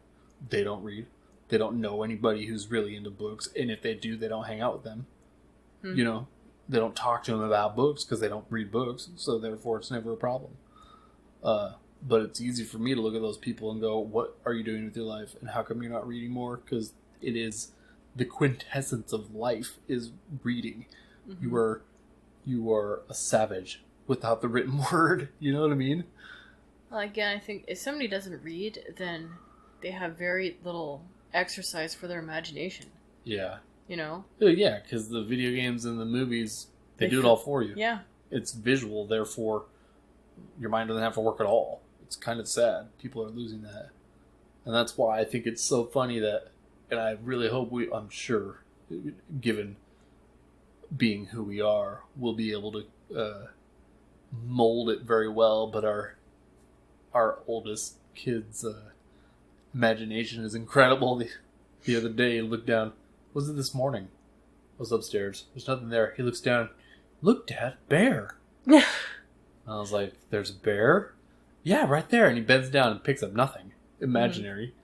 They don't read. They don't know anybody who's really into books, and if they do, they don't hang out with them. You know, they don't talk to them about books because they don't read books, so therefore it's never a problem. But it's easy for me to look at those people and go, what are you doing with your life, and how come you're not reading more? Because it is the quintessence of life is reading. Mm-hmm. You are a savage without the written word. You know what I mean?
Well, again, I think if somebody doesn't read, then they have very little exercise for their imagination.
Yeah.
You know?
Yeah, because the video games and the movies, they do it all for you.
Yeah.
It's visual, therefore your mind doesn't have to work at all. It's kind of sad. People are losing that. And that's why I think it's so funny that, and I really hope I'm sure, given being who we are, we'll be able to mold it very well, but our oldest kid's imagination is incredible. The other day he looked down, was it this morning? I was upstairs. There's nothing there. He looks down, look, Dad, bear. I was like, there's a bear? Yeah, right there. And he bends down and picks up nothing. Imaginary. Mm-hmm.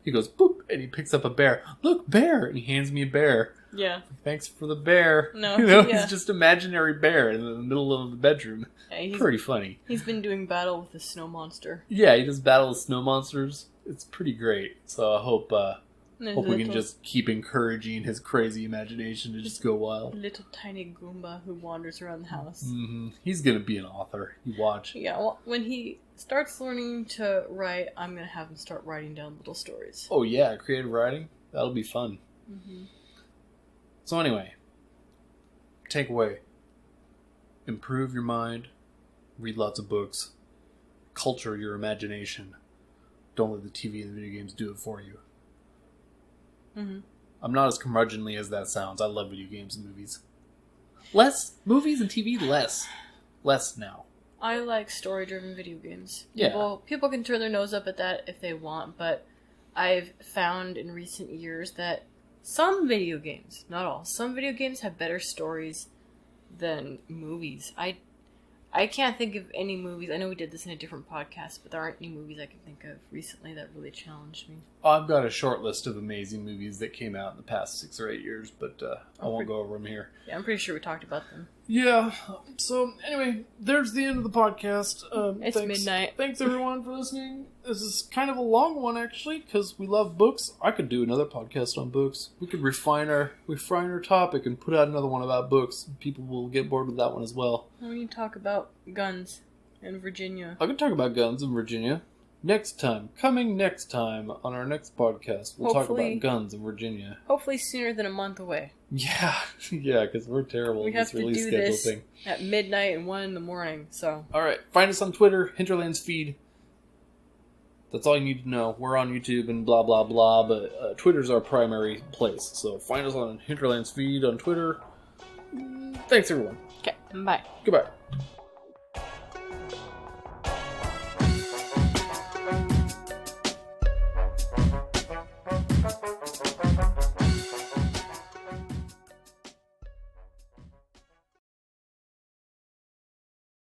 He goes, boop, and he picks up a bear. Look, bear! And he hands me a bear.
Yeah.
Thanks for the bear.
No,
It's just imaginary bear in the middle of the bedroom.
Yeah,
pretty funny.
He's been doing battle with the snow monster.
Yeah, he does battle with snow monsters. It's pretty great. So I hope we can just keep encouraging his crazy imagination to just go wild.
Little tiny Goomba who wanders around the house.
Mm-hmm. He's going to be an author. You watch.
Yeah, well, when he starts learning to write, I'm going to have him start writing down little stories.
Oh yeah, creative writing? That'll be fun. Mm-hmm. So anyway, takeaway. Improve your mind. Read lots of books. Culture your imagination. Don't let the TV and the video games do it for you. Mm-hmm. I'm not as curmudgeonly as that sounds. I love video games and movies. Less movies and TV, less now.
I like story-driven video games.
Yeah.
People can turn their nose up at that if they want, but I've found in recent years that some video games, not all, some video games have better stories than movies. I can't think of any movies. I know we did this in a different podcast, but there aren't any movies I can think of recently that really challenged me.
I've got a short list of amazing movies that came out in the past 6 or 8 years, but I won't go over them here.
Yeah, I'm pretty sure we talked about them.
Yeah. So, anyway, there's the end of the podcast.
It's midnight.
Thanks, everyone, for listening. This is kind of a long one, actually, because we love books. I could do another podcast on books. We could refine our topic and put out another one about books. People will get bored with that one as well.
We need to talk about guns in Virginia.
I could talk about guns in Virginia. Coming next time on our next podcast, we'll talk
Hopefully-
about guns in Virginia.
Hopefully sooner than a month away.
Yeah, because we're terrible
We
at
have
this
to
release
do
schedule
this
thing.
at midnight and 1 in the morning, so...
Alright, find us on Twitter, Hinterlands Feed. That's all you need to know. We're on YouTube and blah, blah, blah, but Twitter's our primary place. So find us on Hinterlands Feed on Twitter. Thanks, everyone.
Okay, bye.
Goodbye.